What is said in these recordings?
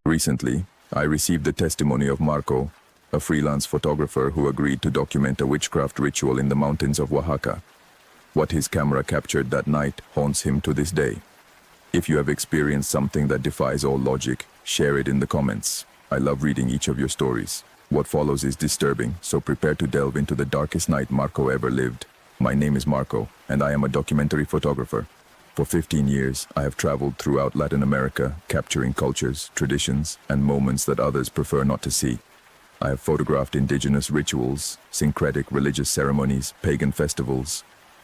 Recently, I received the testimony of Marco, a freelance photographer who agreed to document a witchcraft ritual in the mountains of Oaxaca. What his camera captured that night haunts him to this day. If you have experienced something that defies all logic, share it in the comments. I love reading each of your stories. What follows is disturbing, so prepare to delve into the darkest night Marco ever lived. My name is Marco, and I am a documentary photographer. For 15 years, I have traveled throughout Latin America, capturing cultures, traditions, and moments that others prefer not to see. I have photographed indigenous rituals, syncretic religious ceremonies, pagan festivals.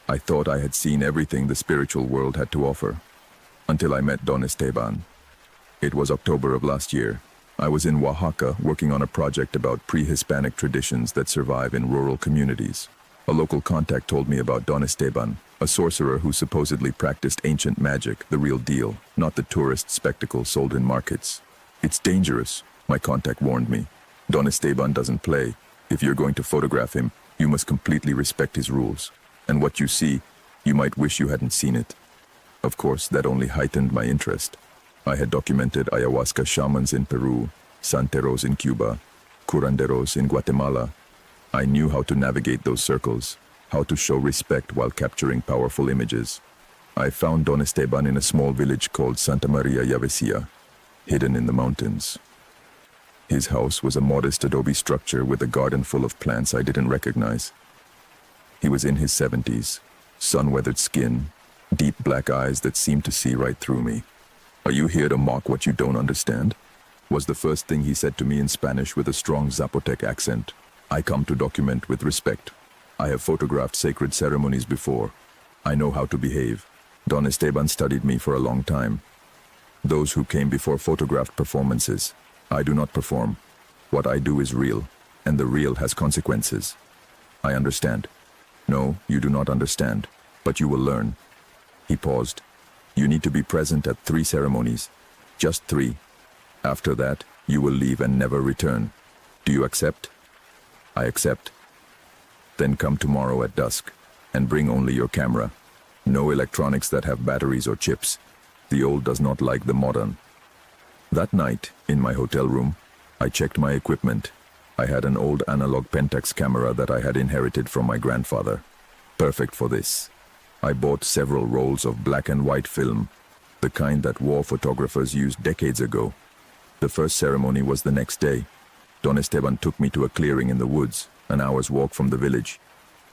I thought I had seen everything the spiritual world had to offer, until I met Don Esteban. It was October of last year. I was in Oaxaca working on a project about pre-Hispanic traditions that survive in rural communities. A local contact told me about Don Esteban, a sorcerer who supposedly practiced ancient magic, the real deal, not the tourist spectacle sold in markets. It's dangerous, my contact warned me. Don Esteban doesn't play. If you're going to photograph him, you must completely respect his rules. And what you see, you might wish you hadn't seen it. Of course, that only heightened my interest. I had documented ayahuasca shamans in Peru, santeros in Cuba, curanderos in Guatemala. I knew how to navigate those circles, how to show respect while capturing powerful images. I found Don Esteban in a small village called Santa Maria Yavesia, hidden in the mountains. His house was a modest adobe structure with a garden full of plants I didn't recognize. He was in his 70s, sun-weathered skin, deep black eyes that seemed to see right through me. "Are you here to mock what you don't understand?" was the first thing he said to me in Spanish with a strong Zapotec accent. "I come to document with respect. I have photographed sacred ceremonies before. I know how to behave." Don Esteban studied me for a long time. Those who came before photographed performances. I do not perform. What I do is real, and the real has consequences. I understand. No, you do not understand, but you will learn. He paused. You need to be present at 3 ceremonies. Just 3. After that, you will leave and never return. Do you accept? I accept. Then come tomorrow at dusk, and bring only your camera. No electronics that have batteries or chips. The old does not like the modern. That night, in my hotel room, I checked my equipment. I had an old analog Pentax camera that I had inherited from my grandfather. Perfect for this. I bought several rolls of black and white film, the kind that war photographers used decades ago. The first ceremony was the next day. Don Esteban took me to a clearing in the woods, an hour's walk from the village.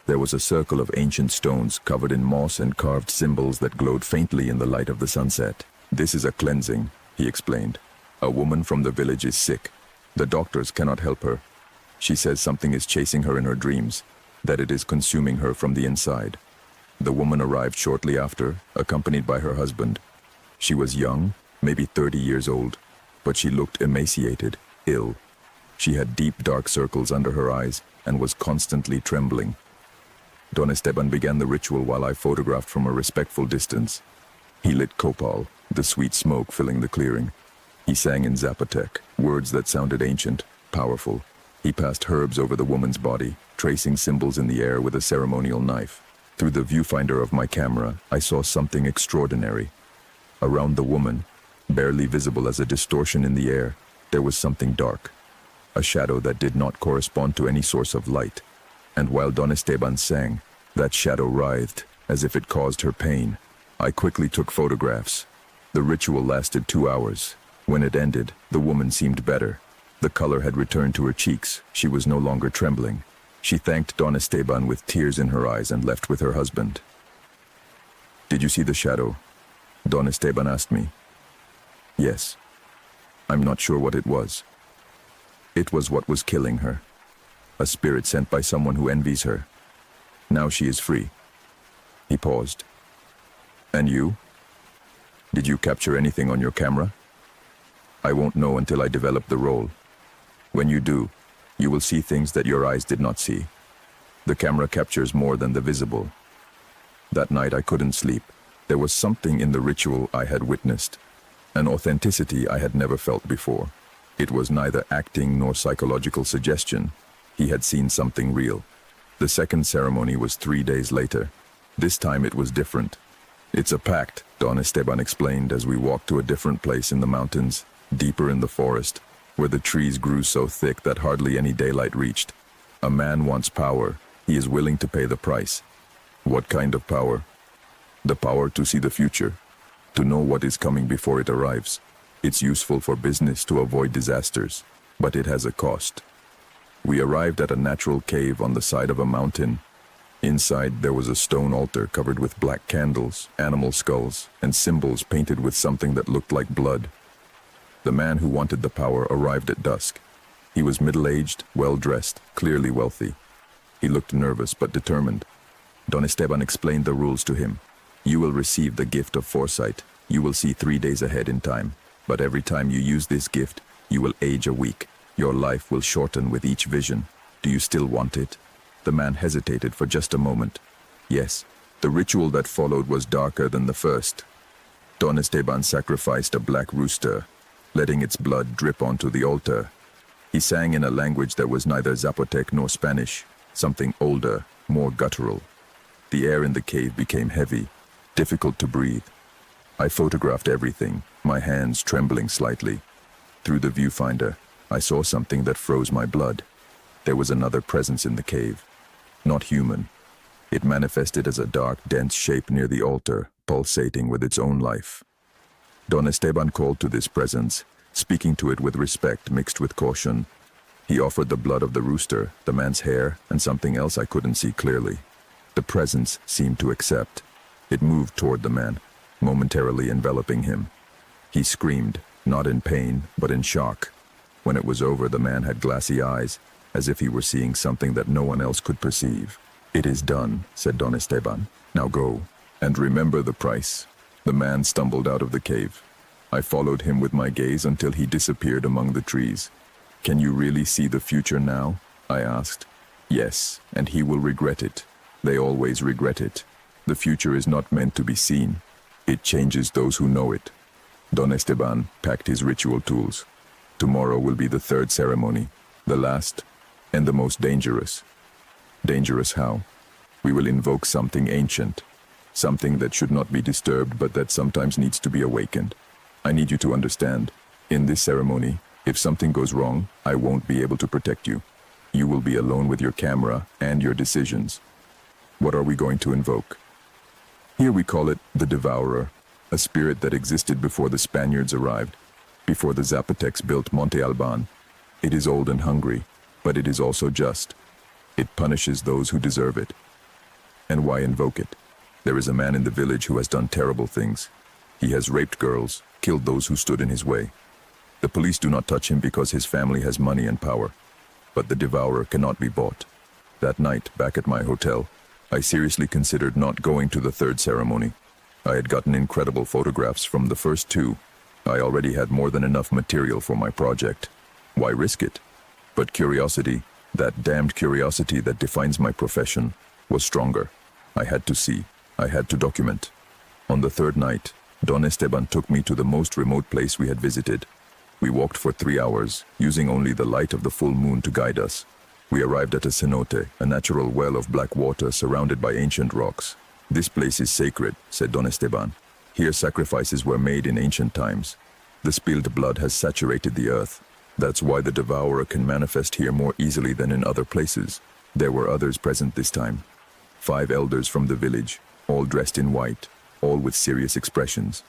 There was a circle of ancient stones covered in moss and carved symbols that glowed faintly in the light of the sunset. "This is a cleansing," he explained. "A woman from the village is sick. The doctors cannot help her. She says something is chasing her in her dreams, that it is consuming her from the inside." The woman arrived shortly after, accompanied by her husband. She was young, maybe 30 years old, but she looked emaciated, ill. She had deep dark circles under her eyes and was constantly trembling. Don Esteban began the ritual while I photographed from a respectful distance. He lit copal, the sweet smoke filling the clearing. He sang in Zapotec, words that sounded ancient, powerful. He passed herbs over the woman's body, tracing symbols in the air with a ceremonial knife. Through the viewfinder of my camera, I saw something extraordinary. Around the woman, barely visible as a distortion in the air, there was something dark. A shadow that did not correspond to any source of light. And while Don Esteban sang, that shadow writhed, as if it caused her pain. I quickly took photographs. The ritual lasted 2 hours. When it ended, the woman seemed better. The color had returned to her cheeks. She was no longer trembling. She thanked Don Esteban with tears in her eyes and left with her husband. "Did you see the shadow?" Don Esteban asked me. "Yes. I'm not sure what it was. It was what was killing her. A spirit sent by someone who envies her. Now she is free." He paused. "And you? Did you capture anything on your camera?" "I won't know until I develop the roll. When you do, you will see things that your eyes did not see. The camera captures more than the visible." That night I couldn't sleep. There was something in the ritual I had witnessed, an authenticity I had never felt before. It was neither acting nor psychological suggestion. He had seen something real. The second ceremony was 3 days later. This time it was different. "It's a pact," Don Esteban explained as we walked to a different place in the mountains. Deeper in the forest, where the trees grew so thick that hardly any daylight reached. A man wants power. He is willing to pay the price. What kind of power? The power to see the future, to know what is coming before it arrives. It's useful for business to avoid disasters, but it has a cost. We arrived at a natural cave on the side of a mountain. Inside there was a stone altar covered with black candles, animal skulls, and symbols painted with something that looked like blood. The man who wanted the power arrived at dusk. He was middle-aged, well-dressed, clearly wealthy. He looked nervous but determined. Don Esteban explained the rules to him. You will receive the gift of foresight. You will see 3 days ahead in time. But every time you use this gift, you will age a week. Your life will shorten with each vision. Do you still want it? The man hesitated for just a moment. Yes, the ritual that followed was darker than the first. Don Esteban sacrificed a black rooster, letting its blood drip onto the altar. He sang in a language that was neither Zapotec nor Spanish, something older, more guttural. The air in the cave became heavy, difficult to breathe. I photographed everything, my hands trembling slightly. Through the viewfinder, I saw something that froze my blood. There was another presence in the cave. Not human. It manifested as a dark, dense shape near the altar, pulsating with its own life. Don Esteban called to this presence, speaking to it with respect mixed with caution. He offered the blood of the rooster, the man's hair, and something else I couldn't see clearly. The presence seemed to accept. It moved toward the man, momentarily enveloping him. He screamed, not in pain, but in shock. When it was over, the man had glassy eyes, as if he were seeing something that no one else could perceive. It is done, said Don Esteban. Now go, and remember the price. The man stumbled out of the cave. I followed him with my gaze until he disappeared among the trees. Can you really see the future now? I asked. Yes, and he will regret it. They always regret it. The future is not meant to be seen. It changes those who know it. Don Esteban packed his ritual tools. Tomorrow will be the third ceremony, the last and the most dangerous. Dangerous how? We will invoke something ancient, something that should not be disturbed but that sometimes needs to be awakened. I need you to understand, in this ceremony, if something goes wrong, I won't be able to protect you. You will be alone with your camera and your decisions. What are we going to invoke? Here we call it the Devourer, a spirit that existed before the Spaniards arrived, before the Zapotecs built Monte Alban. It is old and hungry, but it is also just. It punishes those who deserve it. And why invoke it? There is a man in the village who has done terrible things. He has raped girls, killed those who stood in his way. The police do not touch him because his family has money and power. But the Devourer cannot be bought. That night, back at my hotel, I seriously considered not going to the third ceremony. I had gotten incredible photographs from the first two. I already had more than enough material for my project. Why risk it? But curiosity, that damned curiosity that defines my profession, was stronger. I had to see. I had to document. On the third night, Don Esteban took me to the most remote place we had visited. We walked for 3 hours, using only the light of the full moon to guide us. We arrived at a cenote, a natural well of black water surrounded by ancient rocks. This place is sacred, said Don Esteban. Here sacrifices were made in ancient times. The spilled blood has saturated the earth. That's why the Devourer can manifest here more easily than in other places. There were others present this time. 5 elders from the village, all dressed in white, all with serious expressions,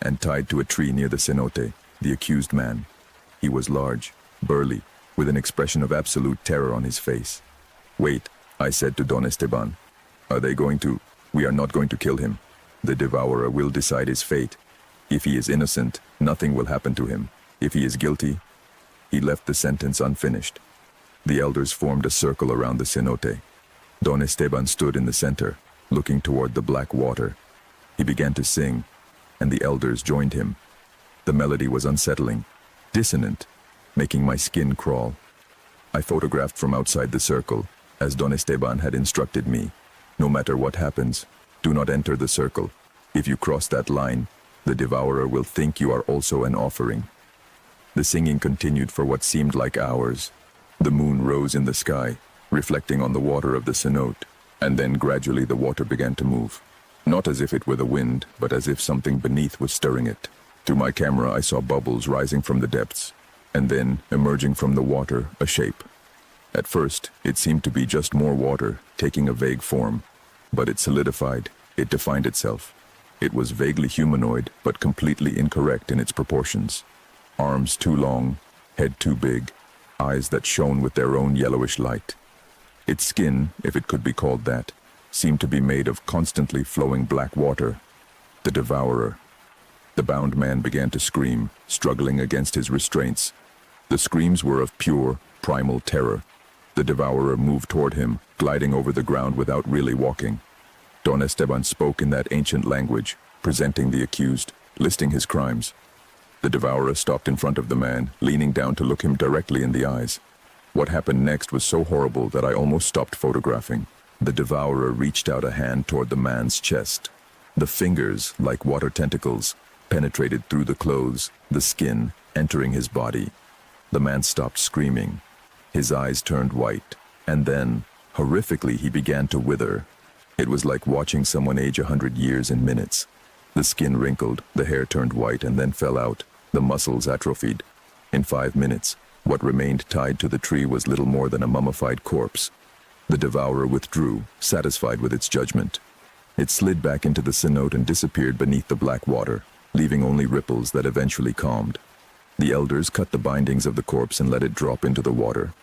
and tied to a tree near the cenote, the accused man. He was large, burly, with an expression of absolute terror on his face. Wait, I said to Don Esteban. Are they going to? We are not going to kill him. The Devourer will decide his fate. If he is innocent, nothing will happen to him. If he is guilty, he left the sentence unfinished. The elders formed a circle around the cenote. Don Esteban stood in the center, looking toward the black water. He began to sing, and the elders joined him. The melody was unsettling, dissonant, making my skin crawl. I photographed from outside the circle, as Don Esteban had instructed me. No matter what happens, do not enter the circle. If you cross that line, the Devourer will think you are also an offering. The singing continued for what seemed like hours. The moon rose in the sky, reflecting on the water of the cenote, and then gradually the water began to move. Not as if it were the wind, but as if something beneath was stirring it. Through my camera, I saw bubbles rising from the depths, and then, emerging from the water, a shape. At first, it seemed to be just more water, taking a vague form. But it solidified, it defined itself. It was vaguely humanoid, but completely incorrect in its proportions. Arms too long, head too big, eyes that shone with their own yellowish light. Its skin, if it could be called that, seemed to be made of constantly flowing black water. The devourer. The bound man began to scream, struggling against his restraints. The screams were of pure, primal terror. The devourer moved toward him, gliding over the ground without really walking. Don Esteban spoke in that ancient language, presenting the accused, listing his crimes. The devourer stopped in front of the man, leaning down to look him directly in the eyes. What happened next was so horrible that I almost stopped photographing. The devourer reached out a hand toward the man's chest. The fingers, like water tentacles, penetrated through the clothes, the skin, entering his body. The man stopped screaming. His eyes turned white, and then, horrifically, he began to wither. It was like watching someone age 100 years in minutes. The skin wrinkled, the hair turned white and then fell out, the muscles atrophied. In 5 minutes, what remained tied to the tree was little more than a mummified corpse. The devourer withdrew, satisfied with its judgment. It slid back into the cenote and disappeared beneath the black water, leaving only ripples that eventually calmed. The elders cut the bindings of the corpse and let it drop into the water.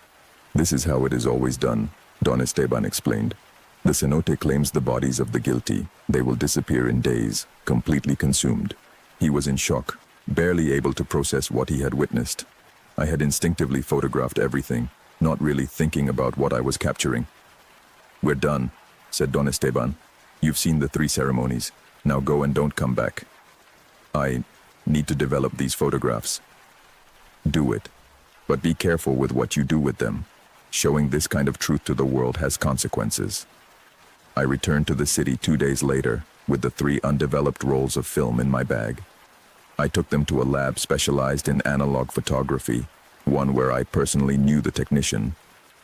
This is how it is always done, Don Esteban explained. The cenote claims the bodies of the guilty. They will disappear in days, completely consumed. He was in shock, barely able to process what he had witnessed. I had instinctively photographed everything, not really thinking about what I was capturing. "We're done," said Don Esteban. "You've seen the 3 ceremonies. Now go and don't come back. I need to develop these photographs." "Do it. But be careful with what you do with them. Showing this kind of truth to the world has consequences." I returned to the city 2 days later, with the 3 undeveloped rolls of film in my bag. I took them to a lab specialized in analog photography, one where I personally knew the technician.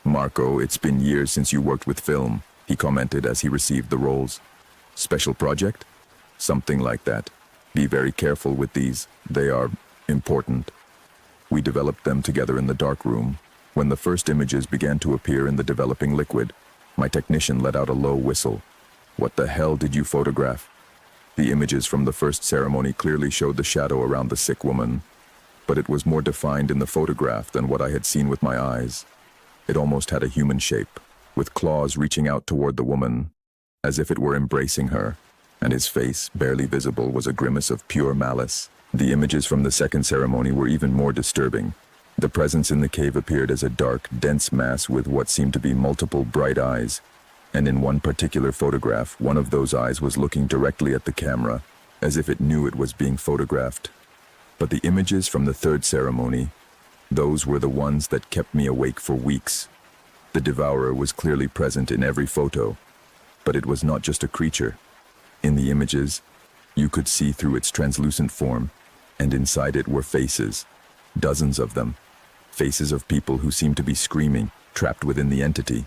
"Marco, it's been years since you worked with film," he commented as he received the rolls. "Special project?" "Something like that. Be very careful with these. They are important." We developed them together in the dark room. When the first images began to appear in the developing liquid, my technician let out a low whistle. "What the hell did you photograph?" The images from the first ceremony clearly showed the shadow around the sick woman, but it was more defined in the photograph than what I had seen with my eyes. It almost had a human shape, with claws reaching out toward the woman, as if it were embracing her, and his face, barely visible, was a grimace of pure malice. The images from the second ceremony were even more disturbing. The presence in the cave appeared as a dark, dense mass with what seemed to be multiple bright eyes, and in one particular photograph, one of those eyes was looking directly at the camera, as if it knew it was being photographed. But the images from the third ceremony, those were the ones that kept me awake for weeks. The devourer was clearly present in every photo, but it was not just a creature. In the images, you could see through its translucent form, and inside it were faces, dozens of them. Faces of people who seemed to be screaming, trapped within the entity.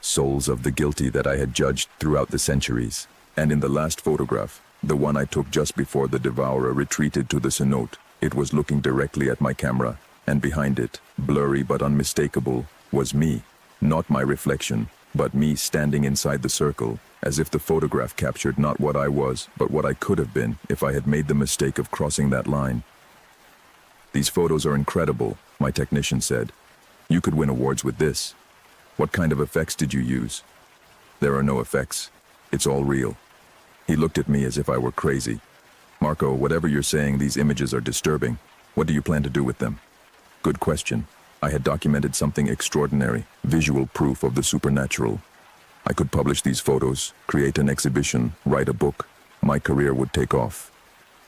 Souls of the guilty that I had judged throughout the centuries. And in the last photograph, the one I took just before the devourer retreated to the cenote, it was looking directly at my camera, and behind it, blurry but unmistakable, was me. Not my reflection, but me standing inside the circle, as if the photograph captured not what I was, but what I could have been if I had made the mistake of crossing that line. "These photos are incredible," my technician said. "You could win awards with this. What kind of effects did you use?" "There are no effects. It's all real." He looked at me as if I were crazy. "Marco, whatever you're saying, these images are disturbing. What do you plan to do with them?" "Good question. I had documented something extraordinary, visual proof of the supernatural. I could publish these photos, create an exhibition, write a book. My career would take off.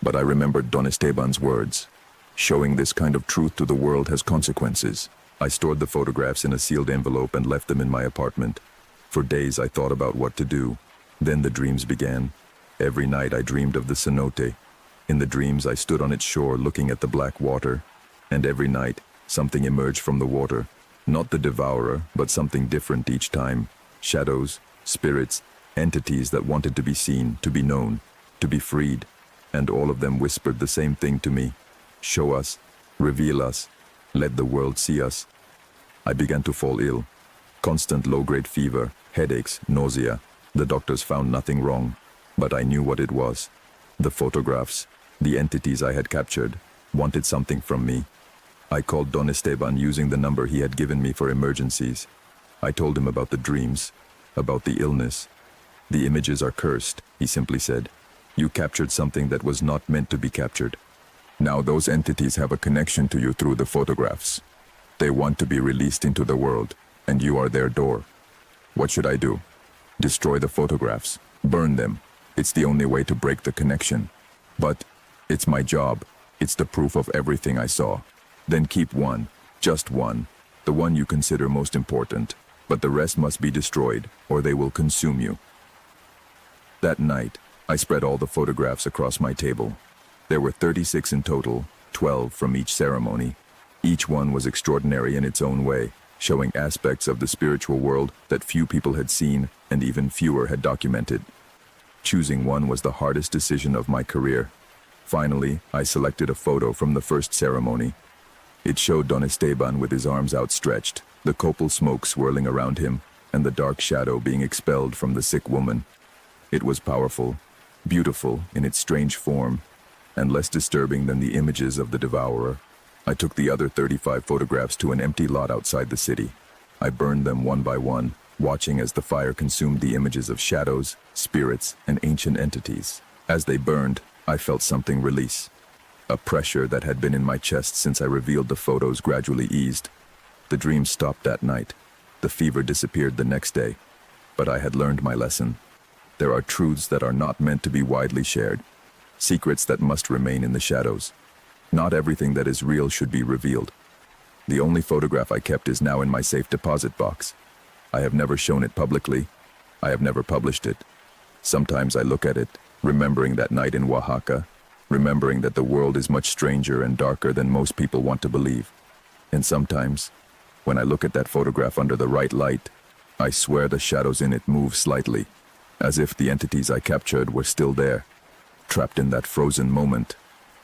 But I remembered Don Esteban's words. Showing this kind of truth to the world has consequences. I stored the photographs in a sealed envelope and left them in my apartment. For days I thought about what to do. Then the dreams began. Every night I dreamed of the cenote. In the dreams I stood on its shore looking at the black water. And every night, something emerged from the water. Not the devourer, but something different each time. Shadows, spirits, entities that wanted to be seen, to be known, to be freed. and all of them whispered the same thing to me. Show us, reveal us, let the world see us. I began to fall ill. Constant low-grade fever, headaches, nausea. The doctors found nothing wrong, but I knew what it was. The photographs, the entities I had captured, wanted something from me. I called Don Esteban using the number he had given me for emergencies. I told him about the dreams, about the illness. The images are cursed, he simply said. You captured something that was not meant to be captured. Now those entities have a connection to you through the photographs. They want to be released into the world, and you are their door. What should I do? Destroy the photographs, burn them. It's the only way to break the connection. But it's my job. It's the proof of everything I saw. Then keep one, just one, the one you consider most important. But the rest must be destroyed, or they will consume you. That night, I spread all the photographs across my table. There were 36 in total, 12 from each ceremony. Each one was extraordinary in its own way, showing aspects of the spiritual world that few people had seen and even fewer had documented. Choosing one was the hardest decision of my career. Finally, I selected a photo from the first ceremony. It showed Don Esteban with his arms outstretched, the copal smoke swirling around him, and the dark shadow being expelled from the sick woman. It was powerful, beautiful in its strange form, and less disturbing than the images of the devourer. I took the other 35 photographs to an empty lot outside the city. I burned them one by one, watching as the fire consumed the images of shadows, spirits, and ancient entities. As they burned, I felt something release. A pressure that had been in my chest since I revealed the photos gradually eased. The dream stopped that night. The fever disappeared the next day. But I had learned my lesson. There are truths that are not meant to be widely shared. Secrets that must remain in the shadows. Not everything that is real should be revealed. The only photograph I kept is now in my safe deposit box. I have never shown it publicly. I have never published it. Sometimes I look at it, remembering that night in Oaxaca, remembering that the world is much stranger and darker than most people want to believe. And sometimes, when I look at that photograph under the right light, I swear the shadows in it move slightly, as if the entities I captured were still there, trapped in that frozen moment,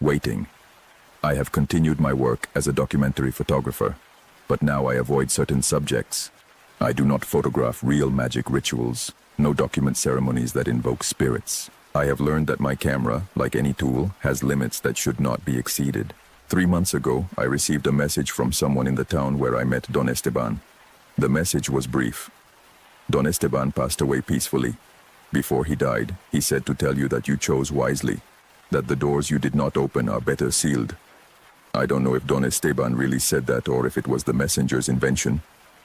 waiting. I have continued my work as a documentary photographer, but now I avoid certain subjects. I do not photograph real magic rituals, no document ceremonies that invoke spirits. I have learned that my camera, like any tool, has limits that should not be exceeded. 3 months ago, I received a message from someone in the town where I met Don Esteban. The message was brief. Don Esteban passed away peacefully. Before he died, he said to tell you that you chose wisely, that the doors you did not open are better sealed. I don't know if Don Esteban really said that or if it was the messenger's invention,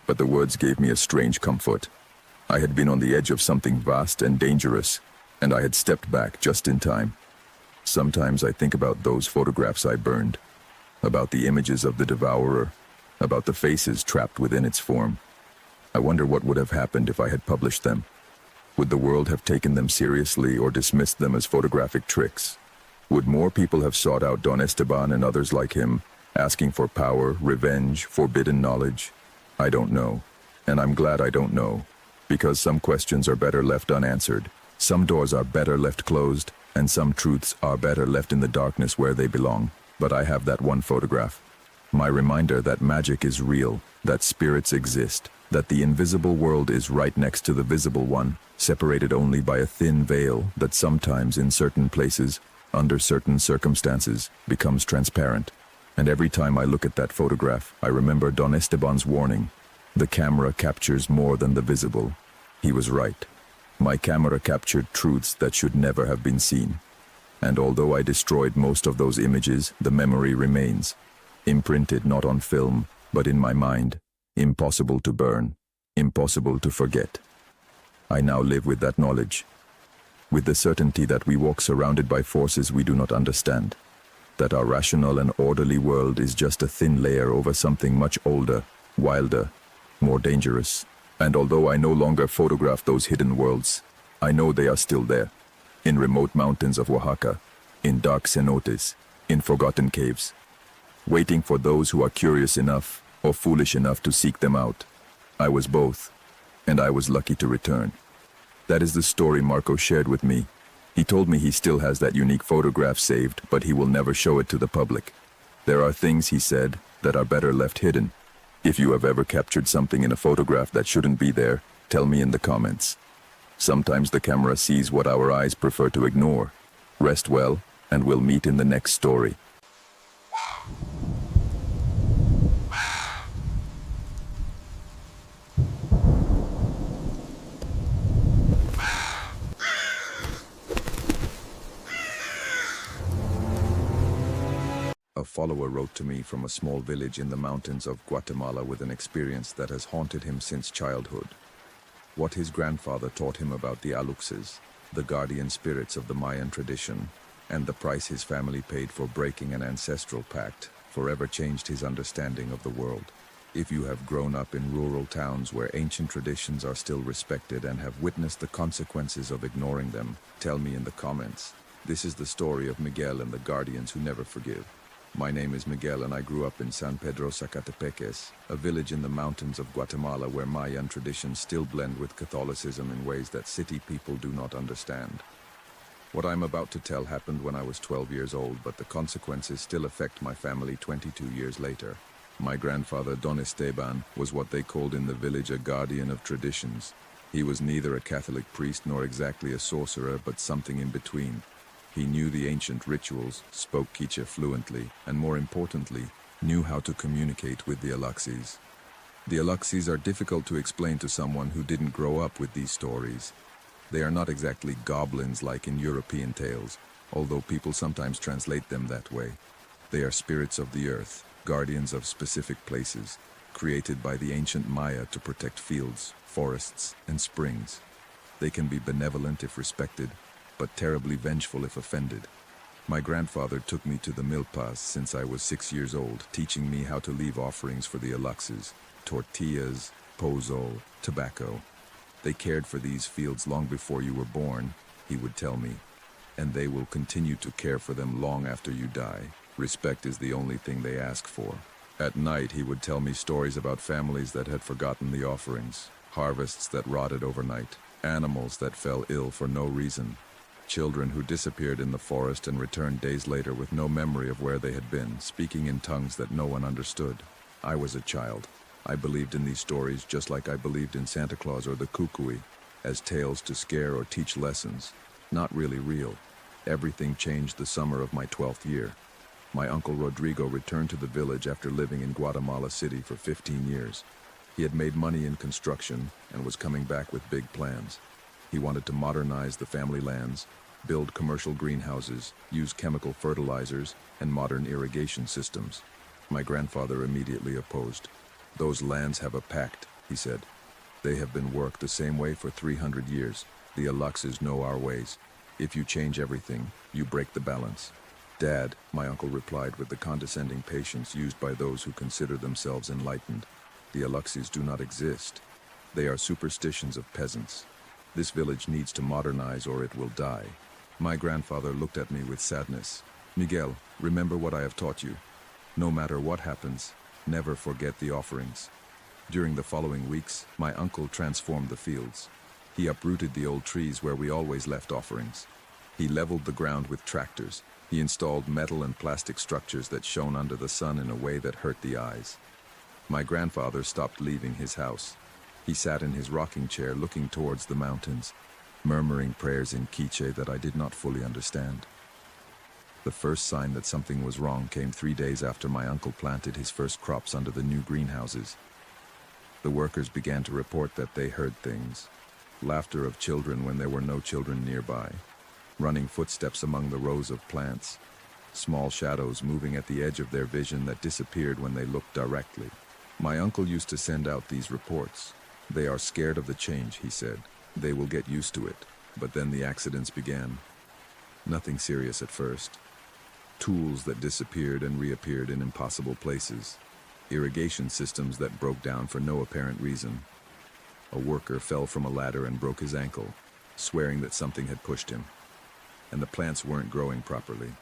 but the words gave me a strange comfort. I had been on the edge of something vast and dangerous, and I had stepped back just in time. Sometimes I think about those photographs I burned, about the images of the devourer, about the faces trapped within its form. I wonder what would have happened if I had published them. Would the world have taken them seriously or dismissed them as photographic tricks? Would more people have sought out Don Esteban and others like him, asking for power, revenge, forbidden knowledge? I don't know, and I'm glad I don't know, because some questions are better left unanswered. Some doors are better left closed, and some truths are better left in the darkness where they belong. But I have that one photograph. My reminder that magic is real, that spirits exist, that the invisible world is right next to the visible one, separated only by a thin veil that sometimes in certain places, under certain circumstances, becomes transparent. And every time I look at that photograph, I remember Don Esteban's warning. The camera captures more than the visible. He was right. My camera captured truths that should never have been seen. And although I destroyed most of those images, the memory remains. Imprinted not on film, but in my mind. Impossible to burn. Impossible to forget. I now live with that knowledge. With the certainty that we walk surrounded by forces we do not understand. That our rational and orderly world is just a thin layer over something much older, wilder, more dangerous. And although I no longer photograph those hidden worlds, I know they are still there. In remote mountains of Oaxaca, in dark cenotes, in forgotten caves. Waiting for those who are curious enough or foolish enough to seek them out. I was both, and I was lucky to return. That is the story Marco shared with me, He told me he still has that unique photograph saved, but he will never show it to the public. There are things, he said, that are better left hidden. If you have ever captured something in a photograph that shouldn't be there, tell me in the comments. Sometimes the camera sees what our eyes prefer to ignore. Rest well, and we'll meet in the next story. A follower wrote to me from a small village in the mountains of Guatemala with an experience that has haunted him since childhood. What his grandfather taught him about the aluxes, the guardian spirits of the Mayan tradition, and the price his family paid for breaking an ancestral pact, forever changed his understanding of the world. If you have grown up in rural towns where ancient traditions are still respected and have witnessed the consequences of ignoring them, tell me in the comments. This is the story of Miguel and the guardians who never forgive. My name is Miguel and I grew up in San Pedro Zacatepeques, a village in the mountains of Guatemala where Mayan traditions still blend with Catholicism in ways that city people do not understand. What I'm about to tell happened when I was 12 years old, but the consequences still affect my family 22 years later. My grandfather, Don Esteban, was what they called in the village a guardian of traditions. He was neither a Catholic priest nor exactly a sorcerer, but something in between. He knew the ancient rituals, spoke Quiche fluently, and more importantly, knew how to communicate with the aluxes. The aluxes are difficult to explain to someone who didn't grow up with these stories. They are not exactly goblins like in European tales, although people sometimes translate them that way. They are spirits of the earth, guardians of specific places, created by the ancient Maya to protect fields, forests, and springs. They can be benevolent if respected, but terribly vengeful if offended. My grandfather took me to the milpas since I was 6 years old, teaching me how to leave offerings for the aluxes, tortillas, pozole, tobacco. They cared for these fields long before you were born, he would tell me, and they will continue to care for them long after you die. Respect is the only thing they ask for. At night, he would tell me stories about families that had forgotten the offerings, harvests that rotted overnight, animals that fell ill for no reason, children who disappeared in the forest and returned days later with no memory of where they had been, speaking in tongues that no one understood. I was a child. I believed in these stories just like I believed in Santa Claus or the Kukui, as tales to scare or teach lessons, not really real. Everything changed the summer of my 12th year. My uncle Rodrigo returned to the village after living in Guatemala City for 15 years. He had made money in construction and was coming back with big plans. He wanted to modernize the family lands, build commercial greenhouses, use chemical fertilizers, and modern irrigation systems. My grandfather immediately opposed. "Those lands have a pact," he said. "They have been worked the same way for 300 years. The aluxes know our ways. If you change everything, you break the balance." "Dad," my uncle replied with the condescending patience used by those who consider themselves enlightened, "the aluxes do not exist. They are superstitions of peasants. This village needs to modernize or it will die." My grandfather looked at me with sadness. "Miguel, remember what I have taught you. No matter what happens, never forget the offerings." During the following weeks, my uncle transformed the fields. He uprooted the old trees where we always left offerings. He leveled the ground with tractors. He installed metal and plastic structures that shone under the sun in a way that hurt the eyes. My grandfather stopped leaving his house. He sat in his rocking chair looking towards the mountains, murmuring prayers in Quiche that I did not fully understand. The first sign that something was wrong came 3 days after my uncle planted his first crops under the new greenhouses. The workers began to report that they heard things. Laughter of children when there were no children nearby. Running footsteps among the rows of plants. Small shadows moving at the edge of their vision that disappeared when they looked directly. My uncle used to send out these reports. "They are scared of the change," he said. "They will get used to it." But then the accidents began. Nothing serious at first. Tools that disappeared and reappeared in impossible places. Irrigation systems that broke down for no apparent reason. A worker fell from a ladder and broke his ankle, swearing that something had pushed him. And the plants weren't growing properly.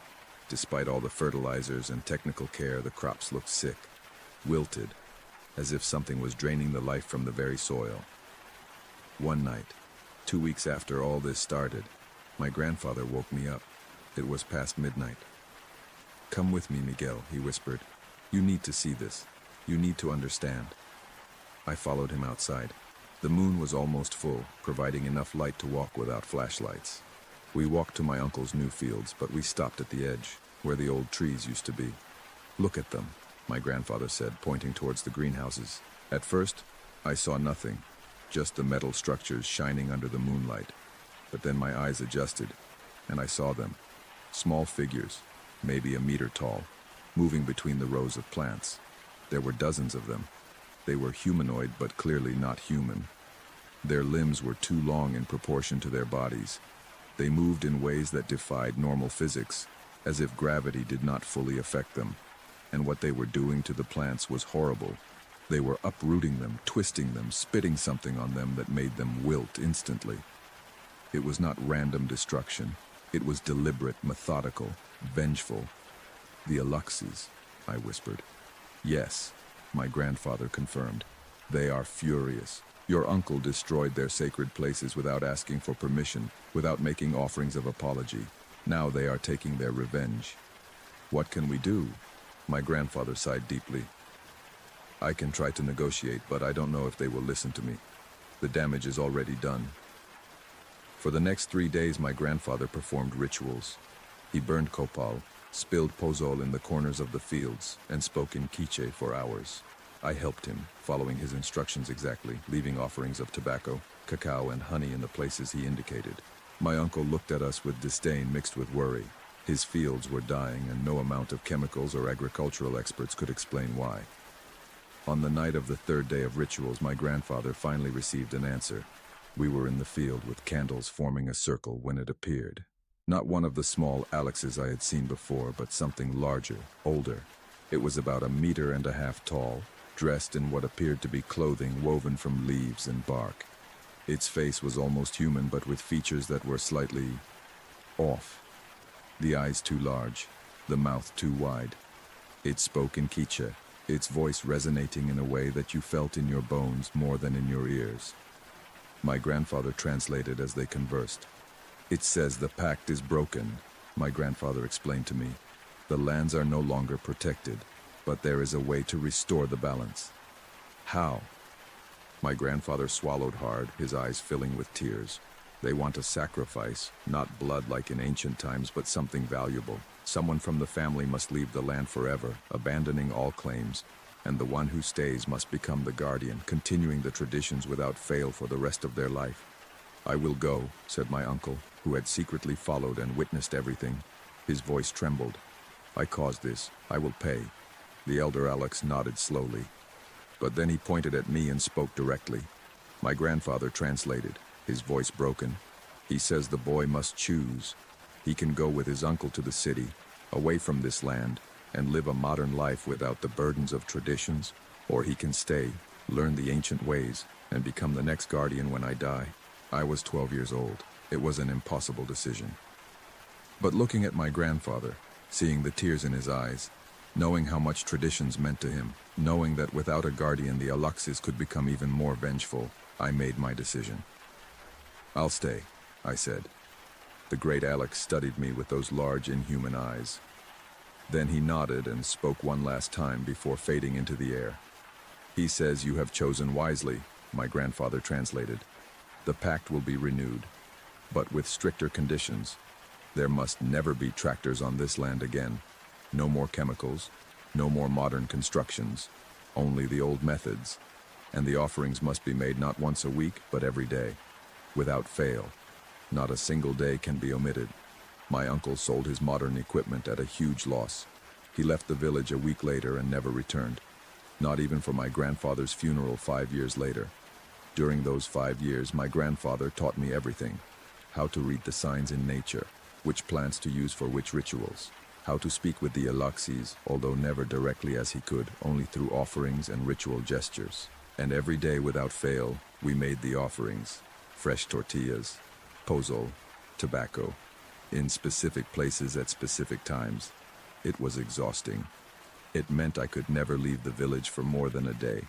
Despite all the fertilizers and technical care, the crops looked sick, wilted, as if something was draining the life from the very soil. One night, 2 weeks after all this started, My grandfather woke me up. It was past midnight. "Come with me, Miguel," he whispered. "You need to see this. You need to understand." I followed him outside. The moon was almost full, providing enough light to walk without flashlights. We walked to my uncle's new fields, but we stopped at the edge, where the old trees used to be. "Look at them," my grandfather said, pointing towards the greenhouses. At first, I saw nothing, just the metal structures shining under the moonlight. But then my eyes adjusted, and I saw them. Small figures, maybe a meter tall, moving between the rows of plants. There were dozens of them. They were humanoid, but clearly not human. Their limbs were too long in proportion to their bodies. They moved in ways that defied normal physics, as if gravity did not fully affect them. And what they were doing to the plants was horrible. They were uprooting them, twisting them, spitting something on them that made them wilt instantly. It was not random destruction. It was deliberate, methodical, vengeful. "The Aluxes," I whispered. "Yes," my grandfather confirmed. "They are furious. Your uncle destroyed their sacred places without asking for permission, without making offerings of apology. Now they are taking their revenge." "What can we do?" My grandfather sighed deeply. "I can try to negotiate, but I don't know if they will listen to me. The damage is already done." For the next 3 days, my grandfather performed rituals. He burned copal, spilled pozol in the corners of the fields, and spoke in Quiche for hours. I helped him, following his instructions exactly, leaving offerings of tobacco, cacao, and honey in the places he indicated. My uncle looked at us with disdain mixed with worry. His fields were dying, and no amount of chemicals or agricultural experts could explain why. On the night of the 3rd day of rituals, my grandfather finally received an answer. We were in the field with candles forming a circle when it appeared. Not one of the small Alexes I had seen before, but something larger, older. It was about 1.5 meters tall, dressed in what appeared to be clothing woven from leaves and bark. Its face was almost human, but with features that were slightly off. The eyes too large, the mouth too wide. It spoke in Quiche, its voice resonating in a way that you felt in your bones more than in your ears. My grandfather translated as they conversed. "It says the pact is broken," my grandfather explained to me. "The lands are no longer protected, but there is a way to restore the balance." "How?" My grandfather swallowed hard, his eyes filling with tears. "They want a sacrifice, not blood like in ancient times, but something valuable. Someone from the family must leave the land forever, abandoning all claims, and the one who stays must become the guardian, continuing the traditions without fail for the rest of their life." "I will go," said my uncle, who had secretly followed and witnessed everything. His voice trembled. "I caused this. I will pay." The elder Alex nodded slowly. But then he pointed at me and spoke directly. My grandfather translated, his voice broken. "He says the boy must choose. He can go with his uncle to the city, away from this land, and live a modern life without the burdens of traditions, or he can stay, learn the ancient ways, and become the next guardian when I die." I was 12 years old. It was an impossible decision. But looking at my grandfather, seeing the tears in his eyes, knowing how much traditions meant to him, knowing that without a guardian the Aluxes could become even more vengeful, I made my decision. "I'll stay," I said. The great Alex studied me with those large, inhuman eyes. Then he nodded and spoke one last time before fading into the air. "He says you have chosen wisely," my grandfather translated. "The pact will be renewed, but with stricter conditions. There must never be tractors on this land again. No more chemicals, no more modern constructions, only the old methods. And the offerings must be made not once a week, but every day, without fail. Not a single day can be omitted." My uncle sold his modern equipment at a huge loss. He left the village a week later and never returned, not even for my grandfather's funeral 5 years later. During those 5 years, my grandfather taught me everything. How to read the signs in nature, which plants to use for which rituals, how to speak with the Aluxes, although never directly as he could, only through offerings and ritual gestures. And every day without fail, we made the offerings. Fresh tortillas, pozol, tobacco, in specific places at specific times. It was exhausting. It meant I could never leave the village for more than a day.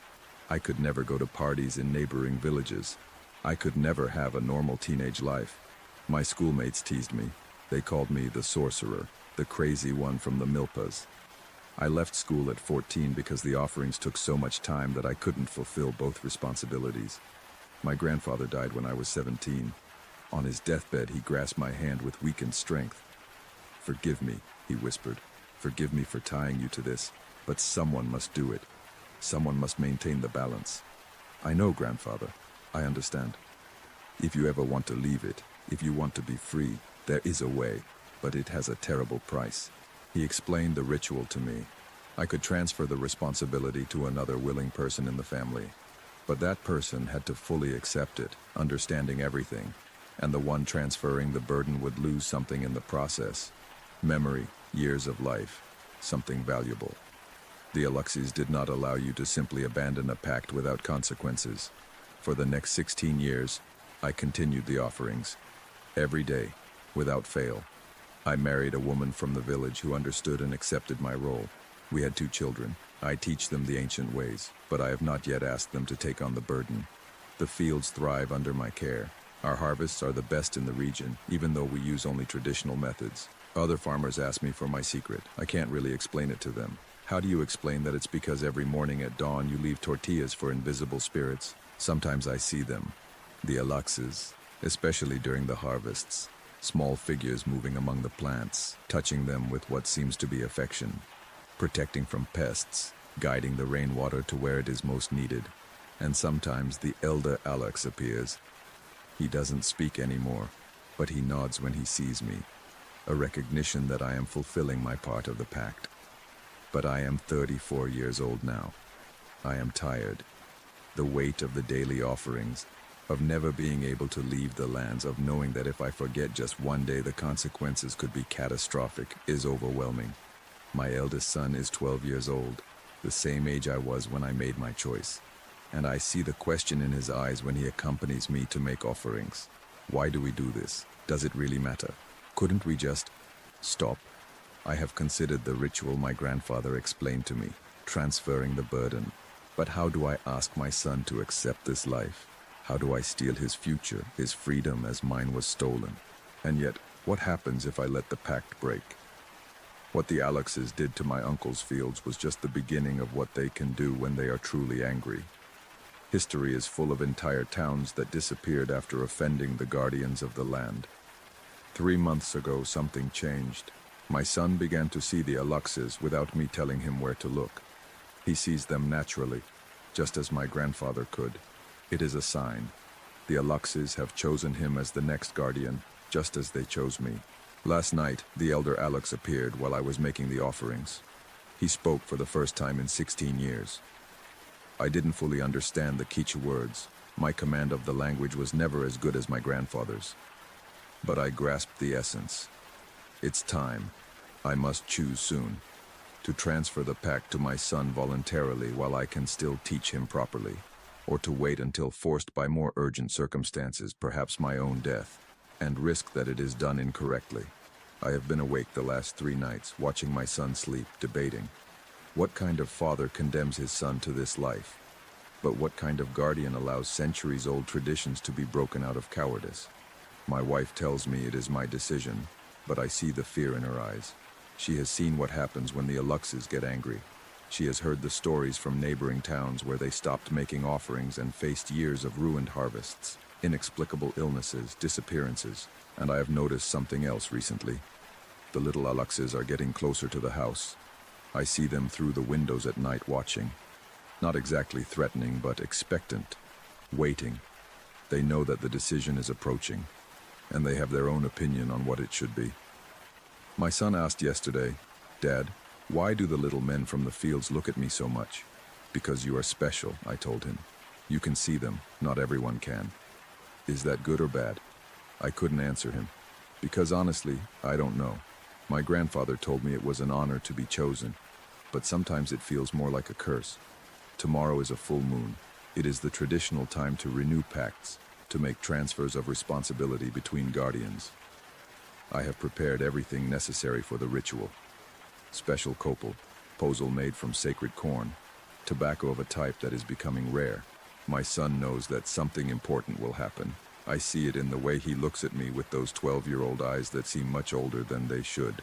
I could never go to parties in neighboring villages. I could never have a normal teenage life. My schoolmates teased me. They called me the sorcerer, the crazy one from the Milpas. I left school at 14 because the offerings took so much time that I couldn't fulfill both responsibilities. My grandfather died when I was 17. On his deathbed, he grasped my hand with weakened strength. "Forgive me," he whispered. "Forgive me for tying you to this, but someone must do it. Someone must maintain the balance." "I know, grandfather. I understand. If you ever want to leave it, if you want to be free, there is a way, but it has a terrible price." He explained the ritual to me. I could transfer the responsibility to another willing person in the family, but that person had to fully accept it, understanding everything, and the one transferring the burden would lose something in the process. Memory, years of life, something valuable. The Aluxes did not allow you to simply abandon a pact without consequences. For the next 16 years, I continued the offerings. Every day, without fail. I married a woman from the village who understood and accepted my role. We had 2 children. I teach them the ancient ways, but I have not yet asked them to take on the burden. The fields thrive under my care. Our harvests are the best in the region, even though we use only traditional methods. Other farmers ask me for my secret. I can't really explain it to them. How do you explain that it's because every morning at dawn you leave tortillas for invisible spirits? Sometimes I see them, the Aluxes, especially during the harvests. Small figures moving among the plants, touching them with what seems to be affection, protecting from pests, guiding the rainwater to where it is most needed. And sometimes the elder Alux appears. He doesn't speak anymore, but he nods when he sees me, a recognition that I am fulfilling my part of the pact. But I am 34 years old now. I am tired. The weight of the daily offerings, of never being able to leave the lands, of knowing that if I forget just one day the consequences could be catastrophic, is overwhelming. My eldest son is 12 years old, the same age I was when I made my choice. And I see the question in his eyes when he accompanies me to make offerings. Why do we do this? Does it really matter? Couldn't we just stop? I have considered the ritual my grandfather explained to me, transferring the burden. But how do I ask my son to accept this life? How do I steal his future, his freedom, as mine was stolen? And yet, what happens if I let the pact break? What the Aluxes did to my uncle's fields was just the beginning of what they can do when they are truly angry. History is full of entire towns that disappeared after offending the guardians of the land. 3 months ago, something changed. My son began to see the Aluxes without me telling him where to look. He sees them naturally, just as my grandfather could. It is a sign. The Aluxes have chosen him as the next guardian, just as they chose me. Last night, the elder Alux appeared while I was making the offerings. He spoke for the first time in 16 years. I didn't fully understand the Quichua words. My command of the language was never as good as my grandfather's. But I grasped the essence. It's time. I must choose soon. To transfer the pact to my son voluntarily while I can still teach him properly. Or to wait until forced by more urgent circumstances, perhaps my own death, and risk that it is done incorrectly. I have been awake the last 3 nights, watching my son sleep, debating. What kind of father condemns his son to this life? But what kind of guardian allows centuries-old traditions to be broken out of cowardice? My wife tells me it is my decision, but I see the fear in her eyes. She has seen what happens when the Aluxes get angry. She has heard the stories from neighboring towns where they stopped making offerings and faced years of ruined harvests, inexplicable illnesses, disappearances, and I have noticed something else recently. The little Aluxes are getting closer to the house. I see them through the windows at night watching. Not exactly threatening, but expectant, waiting. They know that the decision is approaching, and they have their own opinion on what it should be. My son asked yesterday, "Dad, why do the little men from the fields look at me so much?" "Because you are special," I told him. "You can see them, not everyone can." Is that good or bad? I couldn't answer him, because honestly, I don't know. My grandfather told me it was an honor to be chosen, but sometimes it feels more like a curse. Tomorrow is a full moon. It is the traditional time to renew pacts, to make transfers of responsibility between guardians. I have prepared everything necessary for the ritual. Special copal, posel made from sacred corn, tobacco of a type that is becoming rare. My son knows that something important will happen. I see it in the way he looks at me with those 12-year-old eyes that seem much older than they should.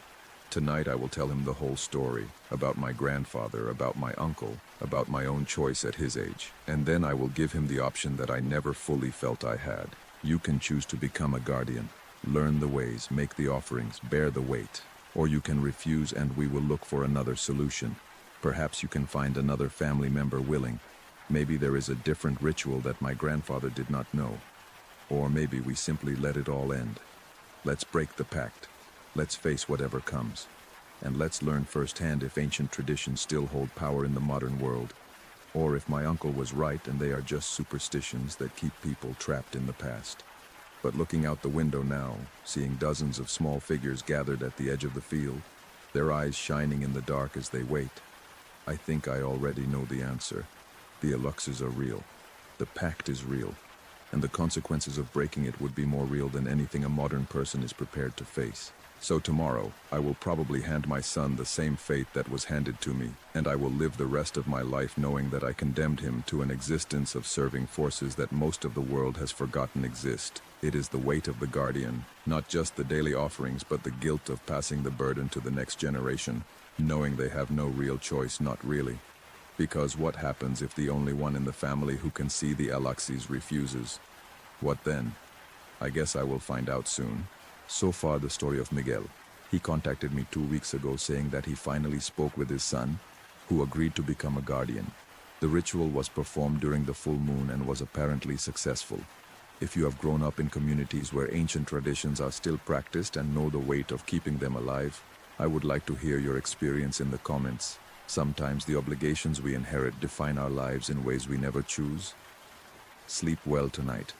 Tonight I will tell him the whole story, about my grandfather, about my uncle, about my own choice at his age. And then I will give him the option that I never fully felt I had. You can choose to become a guardian, learn the ways, make the offerings, bear the weight. Or you can refuse and we will look for another solution. Perhaps you can find another family member willing. Maybe there is a different ritual that my grandfather did not know. Or maybe we simply let it all end. Let's break the pact. Let's face whatever comes. And let's learn firsthand if ancient traditions still hold power in the modern world. Or if my uncle was right and they are just superstitions that keep people trapped in the past. But looking out the window now, seeing dozens of small figures gathered at the edge of the field, their eyes shining in the dark as they wait, I think I already know the answer. The Aluxes are real. The pact is real. And the consequences of breaking it would be more real than anything a modern person is prepared to face. So tomorrow, I will probably hand my son the same fate that was handed to me, and I will live the rest of my life knowing that I condemned him to an existence of serving forces that most of the world has forgotten exist. It is the weight of the guardian, not just the daily offerings, but the guilt of passing the burden to the next generation, knowing they have no real choice, not really. Because what happens if the only one in the family who can see the Aluxes refuses? What then? I guess I will find out soon. So far, the story of Miguel. He contacted me 2 weeks ago saying that he finally spoke with his son, who agreed to become a guardian. The ritual was performed during the full moon and was apparently successful. If you have grown up in communities where ancient traditions are still practiced and know the weight of keeping them alive, I would like to hear your experience in the comments. Sometimes the obligations we inherit define our lives in ways we never choose. Sleep well tonight.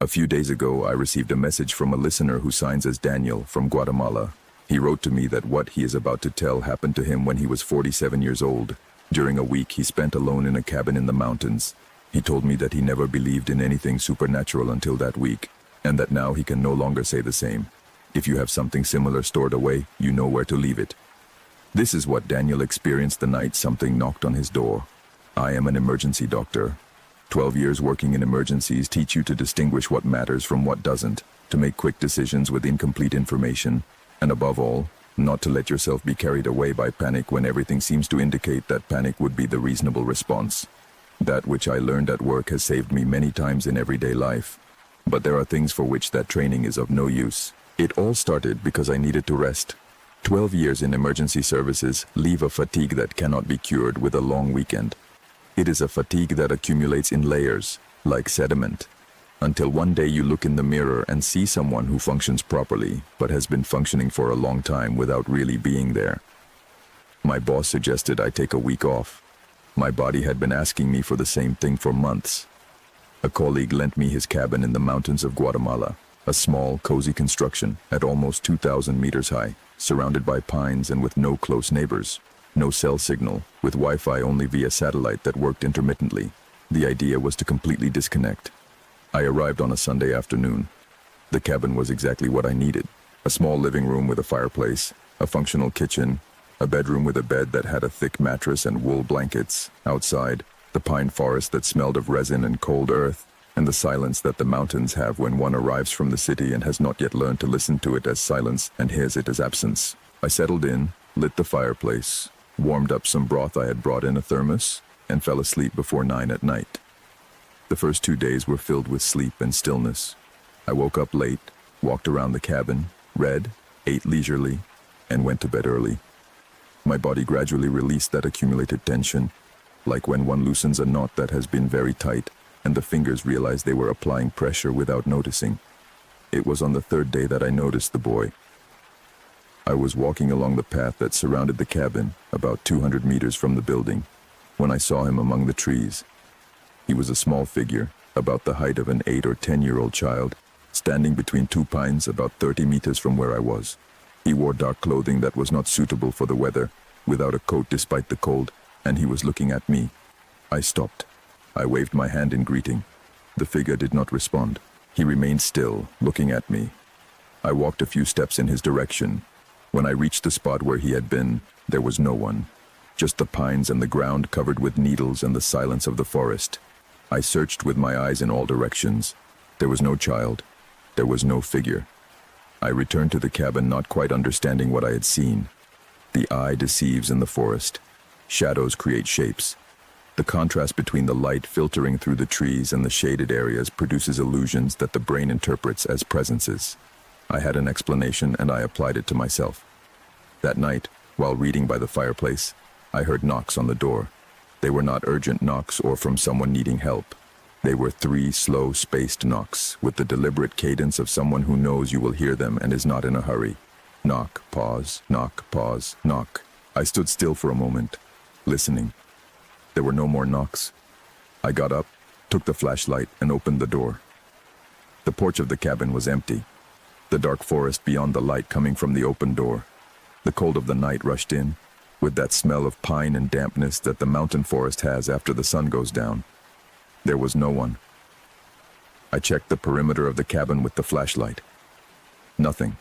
A few days ago, I received a message from a listener who signs as Daniel from Guatemala. He wrote to me that what he is about to tell happened to him when he was 47 years old. During a week he spent alone in a cabin in the mountains. He told me that he never believed in anything supernatural until that week, and that now he can no longer say the same. If you have something similar stored away, you know where to leave it. This is what Daniel experienced the night something knocked on his door. I am an emergency doctor. 12 years working in emergencies teach you to distinguish what matters from what doesn't, to make quick decisions with incomplete information, and above all, not to let yourself be carried away by panic when everything seems to indicate that panic would be the reasonable response. That which I learned at work has saved me many times in everyday life. But there are things for which that training is of no use. It all started because I needed to rest. 12 years in emergency services leave a fatigue that cannot be cured with a long weekend. It is a fatigue that accumulates in layers, like sediment, until one day you look in the mirror and see someone who functions properly, but has been functioning for a long time without really being there. My boss suggested I take a week off. My body had been asking me for the same thing for months. A colleague lent me his cabin in the mountains of Guatemala, a small, cozy construction at almost 2,000 meters high, surrounded by pines and with no close neighbors. No cell signal, with Wi-Fi only via satellite that worked intermittently. The idea was to completely disconnect. I arrived on a Sunday afternoon. The cabin was exactly what I needed. A small living room with a fireplace, a functional kitchen, a bedroom with a bed that had a thick mattress and wool blankets. Outside, the pine forest that smelled of resin and cold earth, and the silence that the mountains have when one arrives from the city and has not yet learned to listen to it as silence and hears it as absence. I settled in, lit the fireplace, warmed up some broth I had brought in a thermos, and fell asleep before 9 at night. The first 2 days were filled with sleep and stillness. I woke up late, walked around the cabin, read, ate leisurely, and went to bed early. My body gradually released that accumulated tension, like when one loosens a knot that has been very tight, and the fingers realize they were applying pressure without noticing. It was on the third day that I noticed the boy. I was walking along the path that surrounded the cabin, about 200 meters from the building, when I saw him among the trees. He was a small figure, about the height of an 8 or 10-year-old child, standing between two pines about 30 meters from where I was. He wore dark clothing that was not suitable for the weather, without a coat despite the cold, and he was looking at me. I stopped. I waved my hand in greeting. The figure did not respond. He remained still, looking at me. I walked a few steps in his direction. When I reached the spot where he had been, there was no one. Just the pines and the ground covered with needles and the silence of the forest. I searched with my eyes in all directions. There was no child. There was no figure. I returned to the cabin, not quite understanding what I had seen. The eye deceives in the forest. Shadows create shapes. The contrast between the light filtering through the trees and the shaded areas produces illusions that the brain interprets as presences. I had an explanation and I applied it to myself. That night, while reading by the fireplace, I heard knocks on the door. They were not urgent knocks or from someone needing help. They were 3 slow, spaced knocks, with the deliberate cadence of someone who knows you will hear them and is not in a hurry. Knock, pause, knock, pause, knock. I stood still for a moment, listening. There were no more knocks. I got up, took the flashlight, and opened the door. The porch of the cabin was empty. The dark forest beyond the light coming from the open door. The cold of the night rushed in, with that smell of pine and dampness that the mountain forest has after the sun goes down. There was no one. I checked the perimeter of the cabin with the flashlight. Nothing.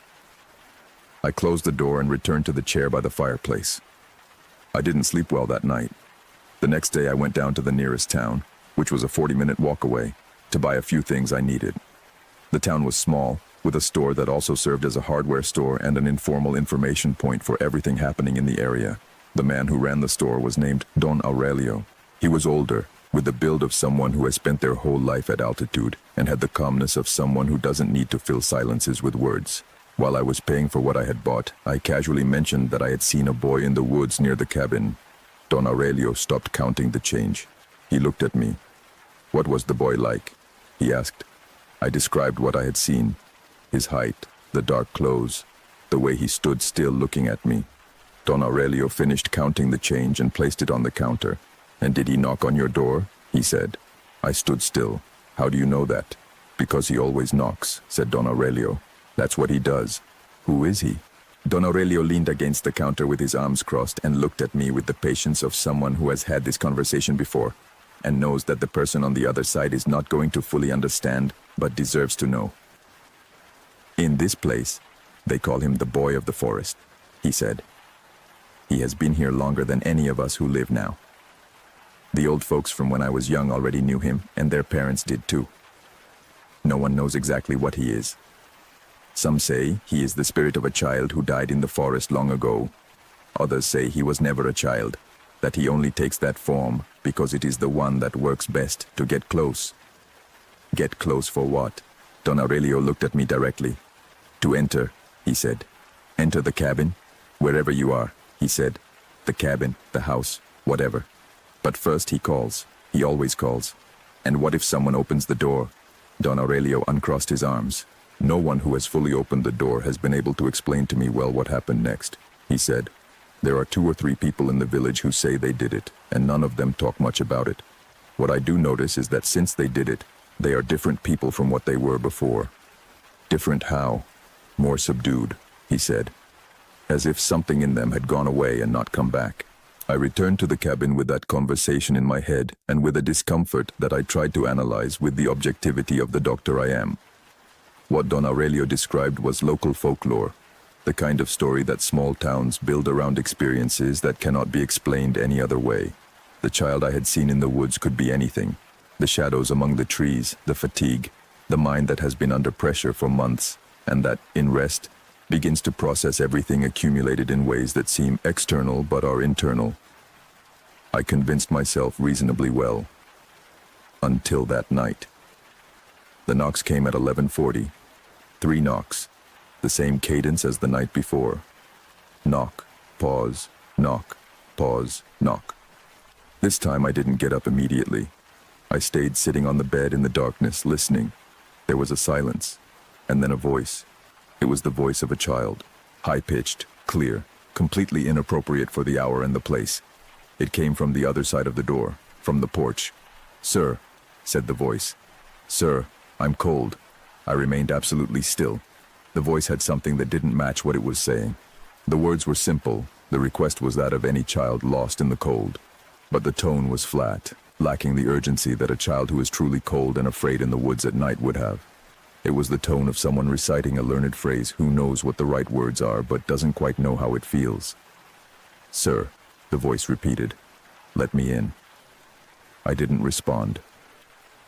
I closed the door and returned to the chair by the fireplace. I didn't sleep well that night. The next day I went down to the nearest town, which was a 40-minute walk away, to buy a few things I needed. The town was small, with a store that also served as a hardware store and an informal information point for everything happening in the area. The man who ran the store was named Don Aurelio. He was older, with the build of someone who has spent their whole life at altitude, and had the calmness of someone who doesn't need to fill silences with words. While I was paying for what I had bought, I casually mentioned that I had seen a boy in the woods near the cabin. Don Aurelio stopped counting the change. He looked at me. "What was the boy like?" he asked. I described what I had seen. His height, the dark clothes, the way he stood still looking at me. Don Aurelio finished counting the change and placed it on the counter. "And did he knock on your door?" he said. I stood still. "How do you know that?" "Because he always knocks," said Don Aurelio. "That's what he does." "Who is he?" Don Aurelio leaned against the counter with his arms crossed and looked at me with the patience of someone who has had this conversation before and knows that the person on the other side is not going to fully understand, but deserves to know. "In this place, they call him the boy of the forest," he said. "He has been here longer than any of us who live now. The old folks from when I was young already knew him, and their parents did too. No one knows exactly what he is. Some say he is the spirit of a child who died in the forest long ago. Others say he was never a child, that he only takes that form because it is the one that works best to get close." "Get close for what?" Don Aurelio looked at me directly. "To enter," he said. "Enter the cabin, wherever you are," he said. "The cabin, the house, whatever. But first he calls. He always calls. And what if someone opens the door?" Don Aurelio uncrossed his arms. "No one who has fully opened the door has been able to explain to me well what happened next," he said. "There are 2 or 3 people in the village who say they did it, and none of them talk much about it. What I do notice is that since they did it, they are different people from what they were before." "Different how?" "More subdued," he said. "As if something in them had gone away and not come back." I returned to the cabin with that conversation in my head and with a discomfort that I tried to analyze with the objectivity of the doctor I am. What Don Aurelio described was local folklore, the kind of story that small towns build around experiences that cannot be explained any other way. The child I had seen in the woods could be anything. The shadows among the trees, the fatigue, the mind that has been under pressure for months, and that, in rest, begins to process everything accumulated in ways that seem external but are internal. I convinced myself reasonably well. Until that night. The knocks came at 11:40. 3 knocks, the same cadence as the night before. Knock, pause, knock, pause, knock. This time I didn't get up immediately. I stayed sitting on the bed in the darkness, listening. There was a silence, and then a voice. It was the voice of a child, high-pitched, clear, completely inappropriate for the hour and the place. It came from the other side of the door, from the porch. "Sir," said the voice. "Sir, I'm cold." I remained absolutely still. The voice had something that didn't match what it was saying. The words were simple. The request was that of any child lost in the cold. But the tone was flat, lacking the urgency that a child who is truly cold and afraid in the woods at night would have. It was the tone of someone reciting a learned phrase who knows what the right words are but doesn't quite know how it feels. "Sir," the voice repeated, "let me in." I didn't respond.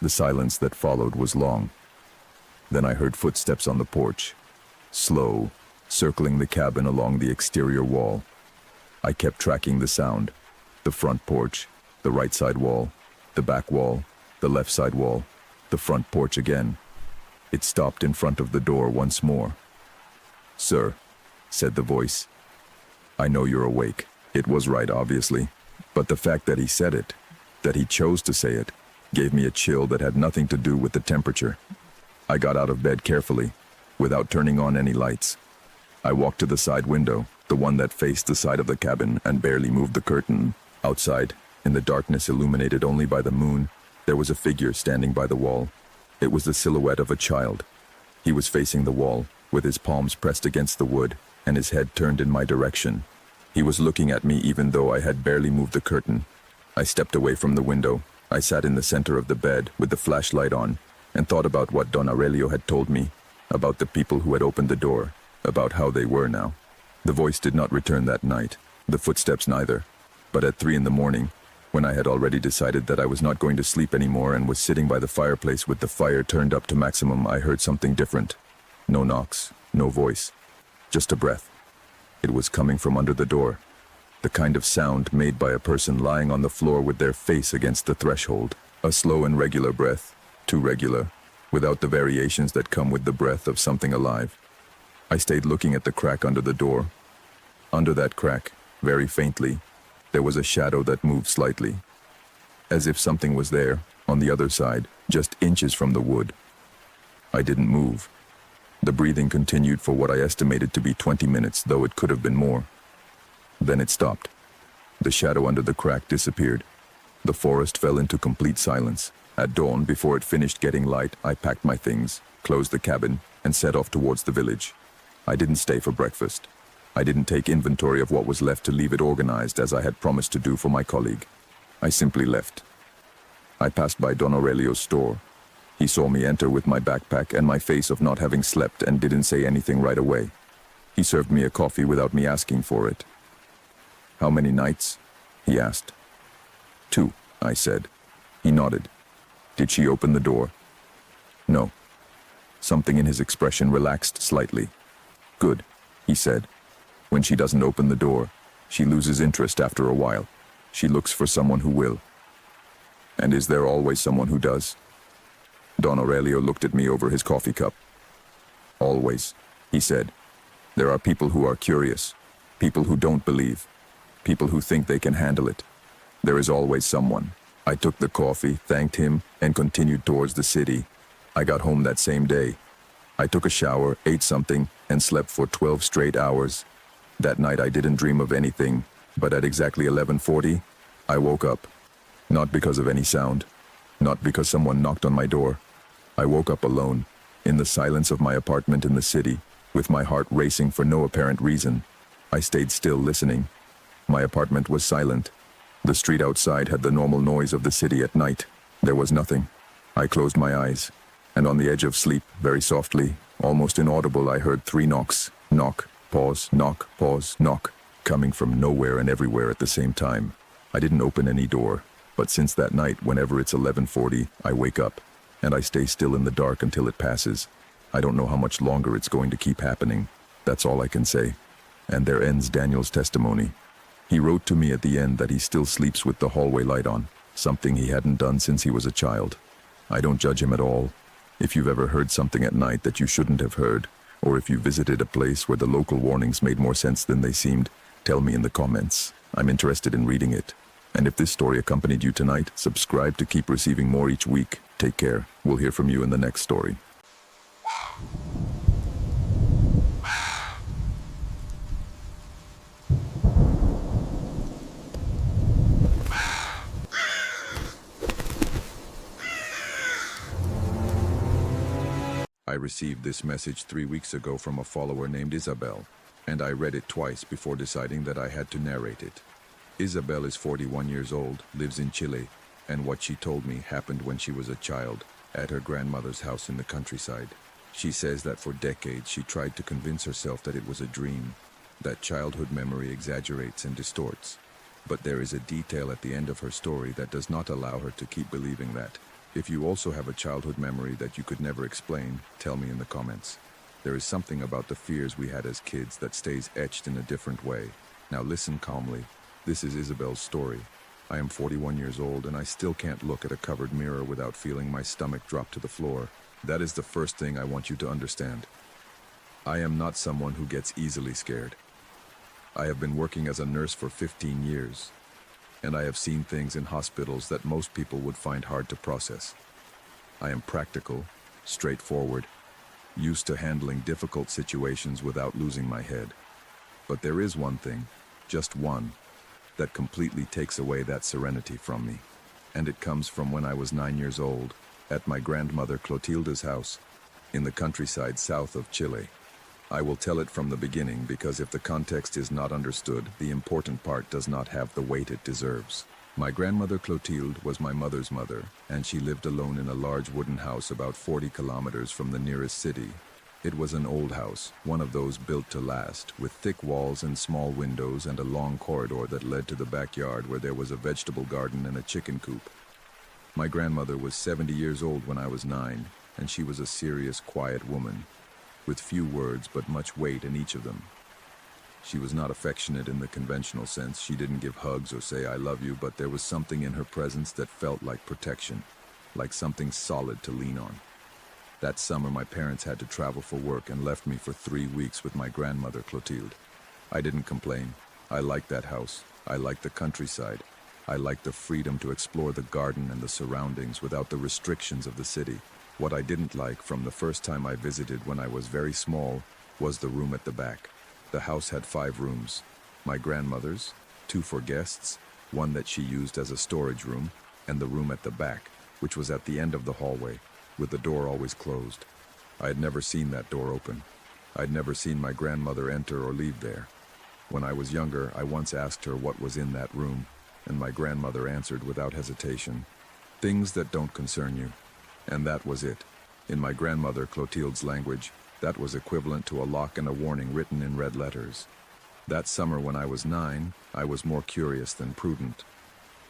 The silence that followed was long. Then I heard footsteps on the porch, slow, circling the cabin along the exterior wall. I kept tracking the sound. The front porch, the right side wall, the back wall, the left side wall, the front porch again. It stopped in front of the door once more. "Sir," said the voice, "I know you're awake." It was right, obviously, but the fact that he said it, that he chose to say it, gave me a chill that had nothing to do with the temperature. I got out of bed carefully, without turning on any lights. I walked to the side window, the one that faced the side of the cabin, and barely moved the curtain. Outside, in the darkness illuminated only by the moon, there was a figure standing by the wall. It was the silhouette of a child. He was facing the wall, with his palms pressed against the wood, and his head turned in my direction. He was looking at me even though I had barely moved the curtain. I stepped away from the window. I sat in the center of the bed with the flashlight on and thought about what Don Aurelio had told me, about the people who had opened the door, about how they were now. The voice did not return that night, the footsteps neither. But at 3 in the morning, when I had already decided that I was not going to sleep anymore and was sitting by the fireplace with the fire turned up to maximum, I heard something different. No knocks, no voice, just a breath. It was coming from under the door, the kind of sound made by a person lying on the floor with their face against the threshold. A slow and regular breath, too regular, without the variations that come with the breath of something alive. I stayed looking at the crack under the door. Under that crack, very faintly, there was a shadow that moved slightly, as if something was there, on the other side, just inches from the wood. I didn't move. The breathing continued for what I estimated to be 20 minutes, though it could have been more. Then it stopped. The shadow under the crack disappeared. The forest fell into complete silence. At dawn, before it finished getting light, I packed my things, closed the cabin, and set off towards the village. I didn't stay for breakfast. I didn't take inventory of what was left to leave it organized as I had promised to do for my colleague. I simply left. I passed by Don Aurelio's store. He saw me enter with my backpack and my face of not having slept and didn't say anything right away. He served me a coffee without me asking for it. "How many nights?" he asked. "2," I said. He nodded. "Did she open the door?" "No." Something in his expression relaxed slightly. "Good," he said. "When she doesn't open the door, she loses interest after a while. She looks for someone who will." "And is there always someone who does?" Don Aurelio looked at me over his coffee cup. "Always," he said. "There are people who are curious, people who don't believe, people who think they can handle it. There is always someone." I took the coffee, thanked him, and continued towards the city. I got home that same day. I took a shower, ate something, and slept for 12 straight hours. That night I didn't dream of anything, but at exactly 11:40, I woke up. Not because of any sound, not because someone knocked on my door. I woke up alone, in the silence of my apartment in the city, with my heart racing for no apparent reason. I stayed still listening. My apartment was silent. The street outside had the normal noise of the city at night. There was nothing. I closed my eyes, and on the edge of sleep, very softly, almost inaudible, I heard 3 knocks. Knock, pause, knock, pause, knock, coming from nowhere and everywhere at the same time. I didn't open any door, but since that night, whenever it's 11:40, I wake up, and I stay still in the dark until it passes. I don't know how much longer it's going to keep happening. That's all I can say. And there ends Daniel's testimony. He wrote to me at the end that he still sleeps with the hallway light on, something he hadn't done since he was a child. I don't judge him at all. If you've ever heard something at night that you shouldn't have heard, or if you visited a place where the local warnings made more sense than they seemed, tell me in the comments. I'm interested in reading it. And if this story accompanied you tonight, subscribe to keep receiving more each week. Take care. We'll hear from you in the next story. I received this message 3 weeks ago from a follower named Isabel, and I read it twice before deciding that I had to narrate it. Isabel is 41 years old, lives in Chile, and what she told me happened when she was a child, at her grandmother's house in the countryside. She says that for decades she tried to convince herself that it was a dream, that childhood memory exaggerates and distorts. But there is a detail at the end of her story that does not allow her to keep believing that. If you also have a childhood memory that you could never explain, tell me in the comments. There is something about the fears we had as kids that stays etched in a different way. Now listen calmly. This is Isabel's story. I am 41 years old and I still can't look at a covered mirror without feeling my stomach drop to the floor. That is the first thing I want you to understand. I am not someone who gets easily scared. I have been working as a nurse for 15 years, and I have seen things in hospitals that most people would find hard to process. I am practical, straightforward, used to handling difficult situations without losing my head. But there is one thing, just one, that completely takes away that serenity from me. And it comes from when I was 9 years old, at my grandmother Clotilda's house, in the countryside south of Chile. I will tell it from the beginning because if the context is not understood, the important part does not have the weight it deserves. My grandmother Clotilde was my mother's mother, and she lived alone in a large wooden house about 40 kilometers from the nearest city. It was an old house, one of those built to last, with thick walls and small windows and a long corridor that led to the backyard where there was a vegetable garden and a chicken coop. My grandmother was 70 years old when I was 9, and she was a serious, quiet woman, with few words but much weight in each of them. She was not affectionate in the conventional sense. She didn't give hugs or say I love you, but there was something in her presence that felt like protection, like something solid to lean on. That summer my parents had to travel for work and left me for 3 weeks with my grandmother Clotilde. I didn't complain. I liked that house. I liked the countryside. I liked the freedom to explore the garden and the surroundings without the restrictions of the city. What I didn't like from the first time I visited when I was very small was the room at the back. The house had 5 rooms. My grandmother's, 2 for guests, one that she used as a storage room, and the room at the back, which was at the end of the hallway, with the door always closed. I had never seen that door open. I'd never seen my grandmother enter or leave there. When I was younger, I once asked her what was in that room, and my grandmother answered without hesitation, "Things that don't concern you." And that was it. In my grandmother Clotilde's language, that was equivalent to a lock and a warning written in red letters. That summer when I was 9, I was more curious than prudent.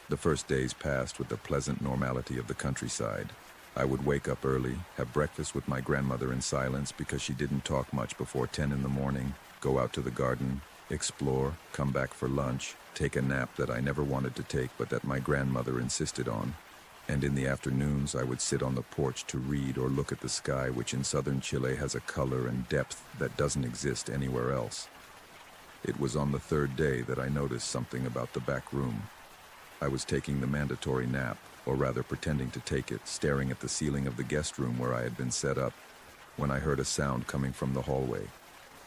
The first days passed with the pleasant normality of the countryside. I would wake up early, have breakfast with my grandmother in silence because she didn't talk much before 10 in the morning, go out to the garden, explore, come back for lunch, take a nap that I never wanted to take but that my grandmother insisted on. And in the afternoons I would sit on the porch to read or look at the sky, which in southern Chile has a color and depth that doesn't exist anywhere else. It was on the 3rd day that I noticed something about the back room. I was taking the mandatory nap, or rather pretending to take it, staring at the ceiling of the guest room where I had been set up, when I heard a sound coming from the hallway.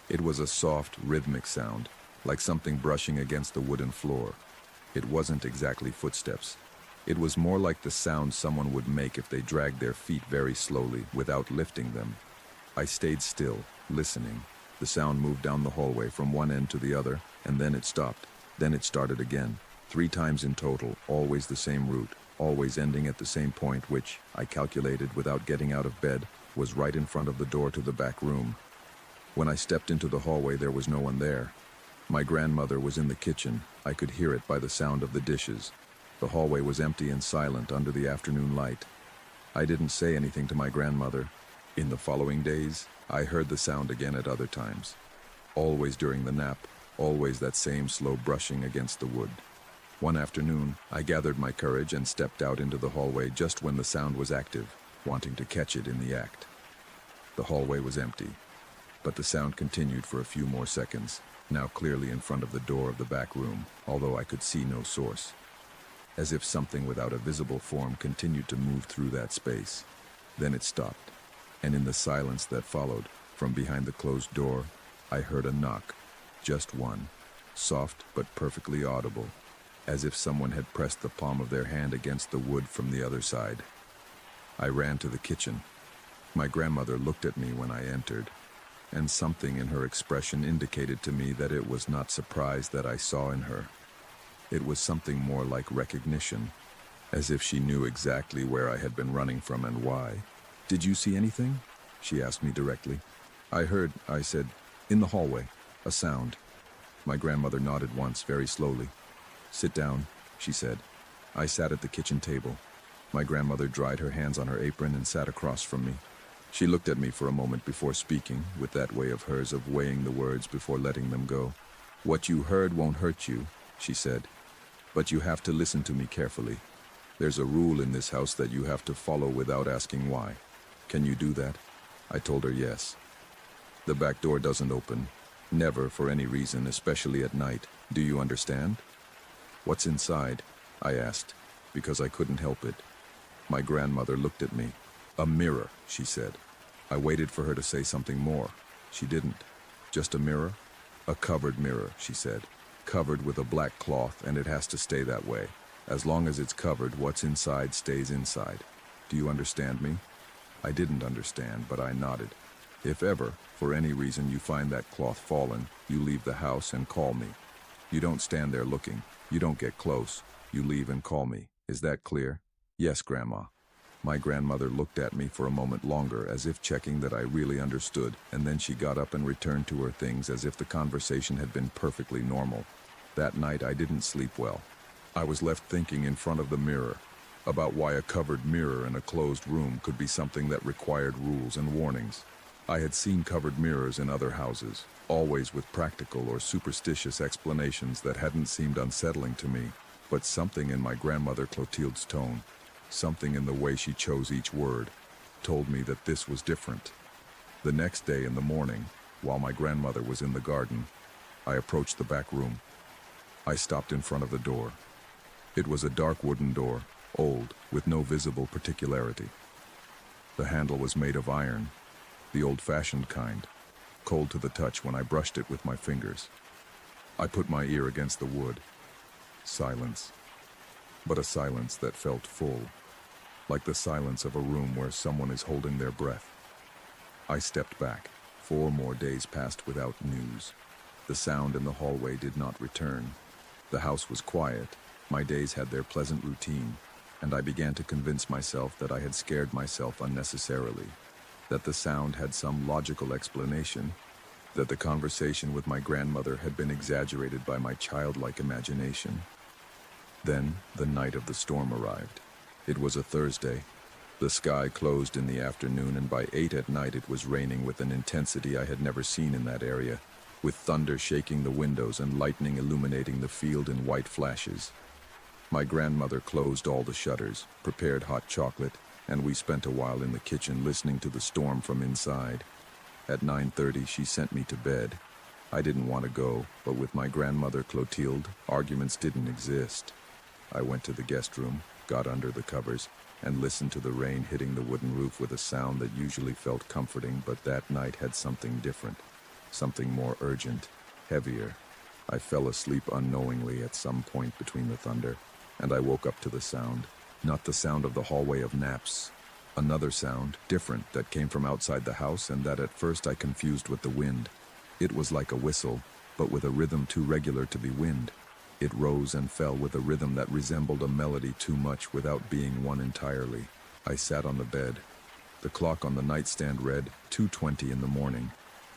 It was a soft, rhythmic sound, like something brushing against the wooden floor. It wasn't exactly footsteps. It was more like the sound someone would make if they dragged their feet very slowly, without lifting them. I stayed still, listening. The sound moved down the hallway from one end to the other, and then it stopped. Then it started again. 3 times in total, always the same route, always ending at the same point, which, I calculated without getting out of bed, was right in front of the door to the back room. When I stepped into the hallway, there was no one there. My grandmother was in the kitchen. I could hear it by the sound of the dishes. The hallway was empty and silent under the afternoon light. I didn't say anything to my grandmother. In the following days, I heard the sound again at other times. Always during the nap, always that same slow brushing against the wood. One afternoon, I gathered my courage and stepped out into the hallway just when the sound was active, wanting to catch it in the act. The hallway was empty, but the sound continued for a few more seconds, now clearly in front of the door of the back room, although I could see no source. As if something without a visible form continued to move through that space. Then it stopped, and in the silence that followed, from behind the closed door, I heard a knock, just one, soft but perfectly audible, as if someone had pressed the palm of their hand against the wood from the other side. I ran to the kitchen. My grandmother looked at me when I entered, and something in her expression indicated to me that it was not surprise that I saw in her. It was something more like recognition, as if she knew exactly where I had been running from and why. "Did you see anything?" she asked me directly. I heard, I said, in the hallway, a sound. My grandmother nodded once, very slowly. Sit down, she said. I sat at the kitchen table. My grandmother dried her hands on her apron and sat across from me. She looked at me for a moment before speaking, with that way of hers of weighing the words before letting them go. What you heard won't hurt you, she said. But you have to listen to me carefully. There's a rule in this house that you have to follow without asking why. Can you do that? I told her yes. The back door doesn't open. Never, for any reason, especially at night. Do you understand? What's inside? I asked, because I couldn't help it. My grandmother looked at me. A mirror, she said. I waited for her to say something more. She didn't. Just a mirror? A covered mirror, she said. Covered with a black cloth, and it has to stay that way. As long as it's covered, what's inside stays inside. Do you understand me? I didn't understand, but I nodded. If ever, for any reason, you find that cloth fallen, you leave the house and call me. You don't stand there looking. You don't get close. You leave and call me. Is that clear? Yes, Grandma. My grandmother looked at me for a moment longer, as if checking that I really understood, and then she got up and returned to her things as if the conversation had been perfectly normal. That night I didn't sleep well. I was left thinking in front of the mirror about why a covered mirror in a closed room could be something that required rules and warnings. I had seen covered mirrors in other houses, always with practical or superstitious explanations that hadn't seemed unsettling to me, but something in my grandmother Clotilde's tone, something in the way she chose each word, told me that this was different. The next day in the morning, while my grandmother was in the garden, I approached the back room. I stopped in front of the door. It was a dark wooden door, old, with no visible particularity. The handle was made of iron, the old-fashioned kind, cold to the touch when I brushed it with my fingers. I put my ear against the wood. Silence. But a silence that felt full, like the silence of a room where someone is holding their breath. I stepped back. 4 more days passed without news. The sound in the hallway did not return. The house was quiet. My days had their pleasant routine, and I began to convince myself that I had scared myself unnecessarily, that the sound had some logical explanation, that the conversation with my grandmother had been exaggerated by my childlike imagination. Then, the night of the storm arrived. It was a Thursday. The sky closed in the afternoon, and by 8 at night it was raining with an intensity I had never seen in that area, with thunder shaking the windows and lightning illuminating the field in white flashes. My grandmother closed all the shutters, prepared hot chocolate, and we spent a while in the kitchen listening to the storm from inside. At 9:30 she sent me to bed. I didn't want to go, but with my grandmother Clotilde, arguments didn't exist. I went to the guest room, got under the covers, and listened to the rain hitting the wooden roof with a sound that usually felt comforting, but that night had something different, something more urgent, heavier. I fell asleep unknowingly at some point between the thunder, and I woke up to the sound, not the sound of the hallway of naps. Another sound, different, that came from outside the house and that at first I confused with the wind. It was like a whistle, but with a rhythm too regular to be wind. It rose and fell with a rhythm that resembled a melody too much without being one entirely. I sat on the bed. The clock on the nightstand read 2:20 in the morning.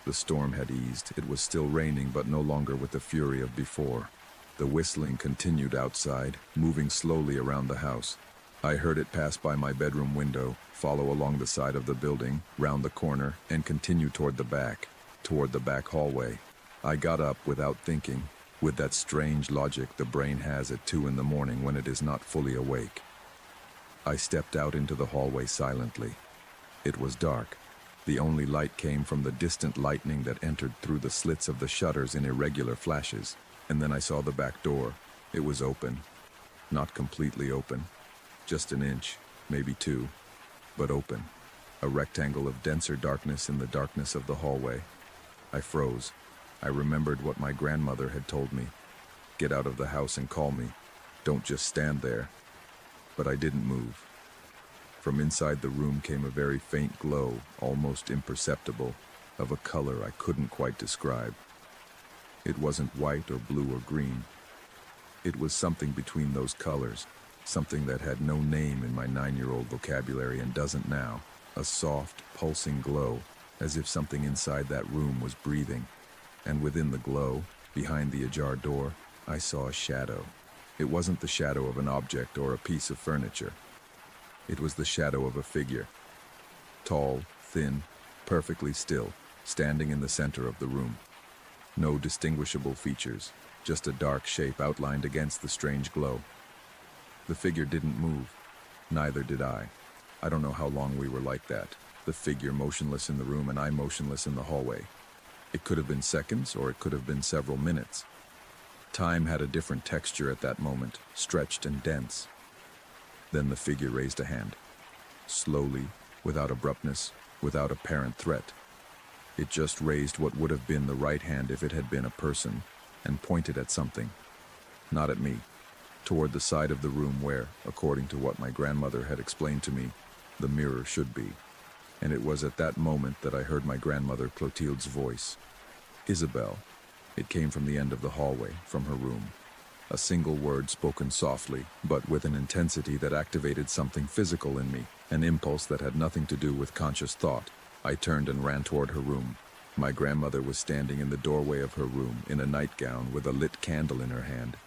The storm had eased. It was still raining, but no longer with the fury of before. The whistling continued outside, moving slowly around the house. I heard it pass by my bedroom window, follow along the side of the building, round the corner, and continue toward the back hallway. I got up without thinking, with that strange logic the brain has at 2 in the morning when it is not fully awake. I stepped out into the hallway silently. It was dark. The only light came from the distant lightning that entered through the slits of the shutters in irregular flashes. And then I saw the back door. It was open. Not completely open. Just an inch, maybe 2, but open. A rectangle of denser darkness in the darkness of the hallway. I froze. I remembered what my grandmother had told me. Get out of the house and call me. Don't just stand there. But I didn't move. From inside the room came a very faint glow, almost imperceptible, of a color I couldn't quite describe. It wasn't white or blue or green. It was something between those colors, something that had no name in my 9-year-old vocabulary and doesn't now. A soft, pulsing glow, as if something inside that room was breathing. And within the glow, behind the ajar door, I saw a shadow. It wasn't the shadow of an object or a piece of furniture. It was the shadow of a figure. Tall, thin, perfectly still, standing in the center of the room. No distinguishable features, just a dark shape outlined against the strange glow. The figure didn't move. Neither did I. I don't know how long we were like that. The figure motionless in the room and I motionless in the hallway. It could have been seconds or it could have been several minutes. Time had a different texture at that moment, stretched and dense. Then the figure raised a hand. Slowly, without abruptness, without apparent threat. It just raised what would have been the right hand if it had been a person, and pointed at something. Not at me. Toward the side of the room where, according to what my grandmother had explained to me, the mirror should be. And it was at that moment that I heard my grandmother Clotilde's voice. Isabel. It came from the end of the hallway, from her room. A single word spoken softly, but with an intensity that activated something physical in me, an impulse that had nothing to do with conscious thought. I turned and ran toward her room. My grandmother was standing in the doorway of her room, in a nightgown with a lit candle in her hand.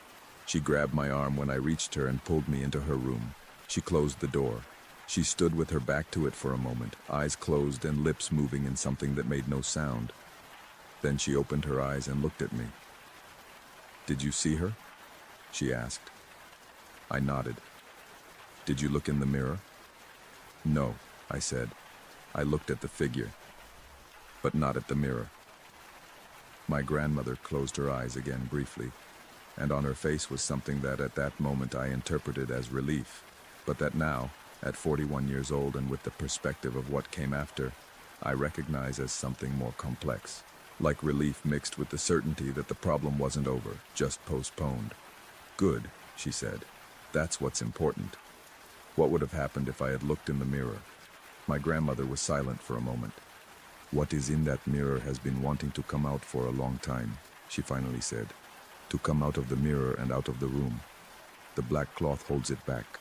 She grabbed my arm when I reached her and pulled me into her room. She closed the door. She stood with her back to it for a moment, eyes closed and lips moving in something that made no sound. Then she opened her eyes and looked at me. "Did you see her?" she asked. I nodded. "Did you look in the mirror?" "No," I said. I looked at the figure, but not at the mirror. My grandmother closed her eyes again briefly, and on her face was something that at that moment I interpreted as relief, but that now, at 41 years old and with the perspective of what came after, I recognize as something more complex. Like relief mixed with the certainty that the problem wasn't over, just postponed. "Good," she said. "That's what's important." What would have happened if I had looked in the mirror? My grandmother was silent for a moment. "What is in that mirror has been wanting to come out for a long time," she finally said. "To come out of the mirror and out of the room. The black cloth holds it back.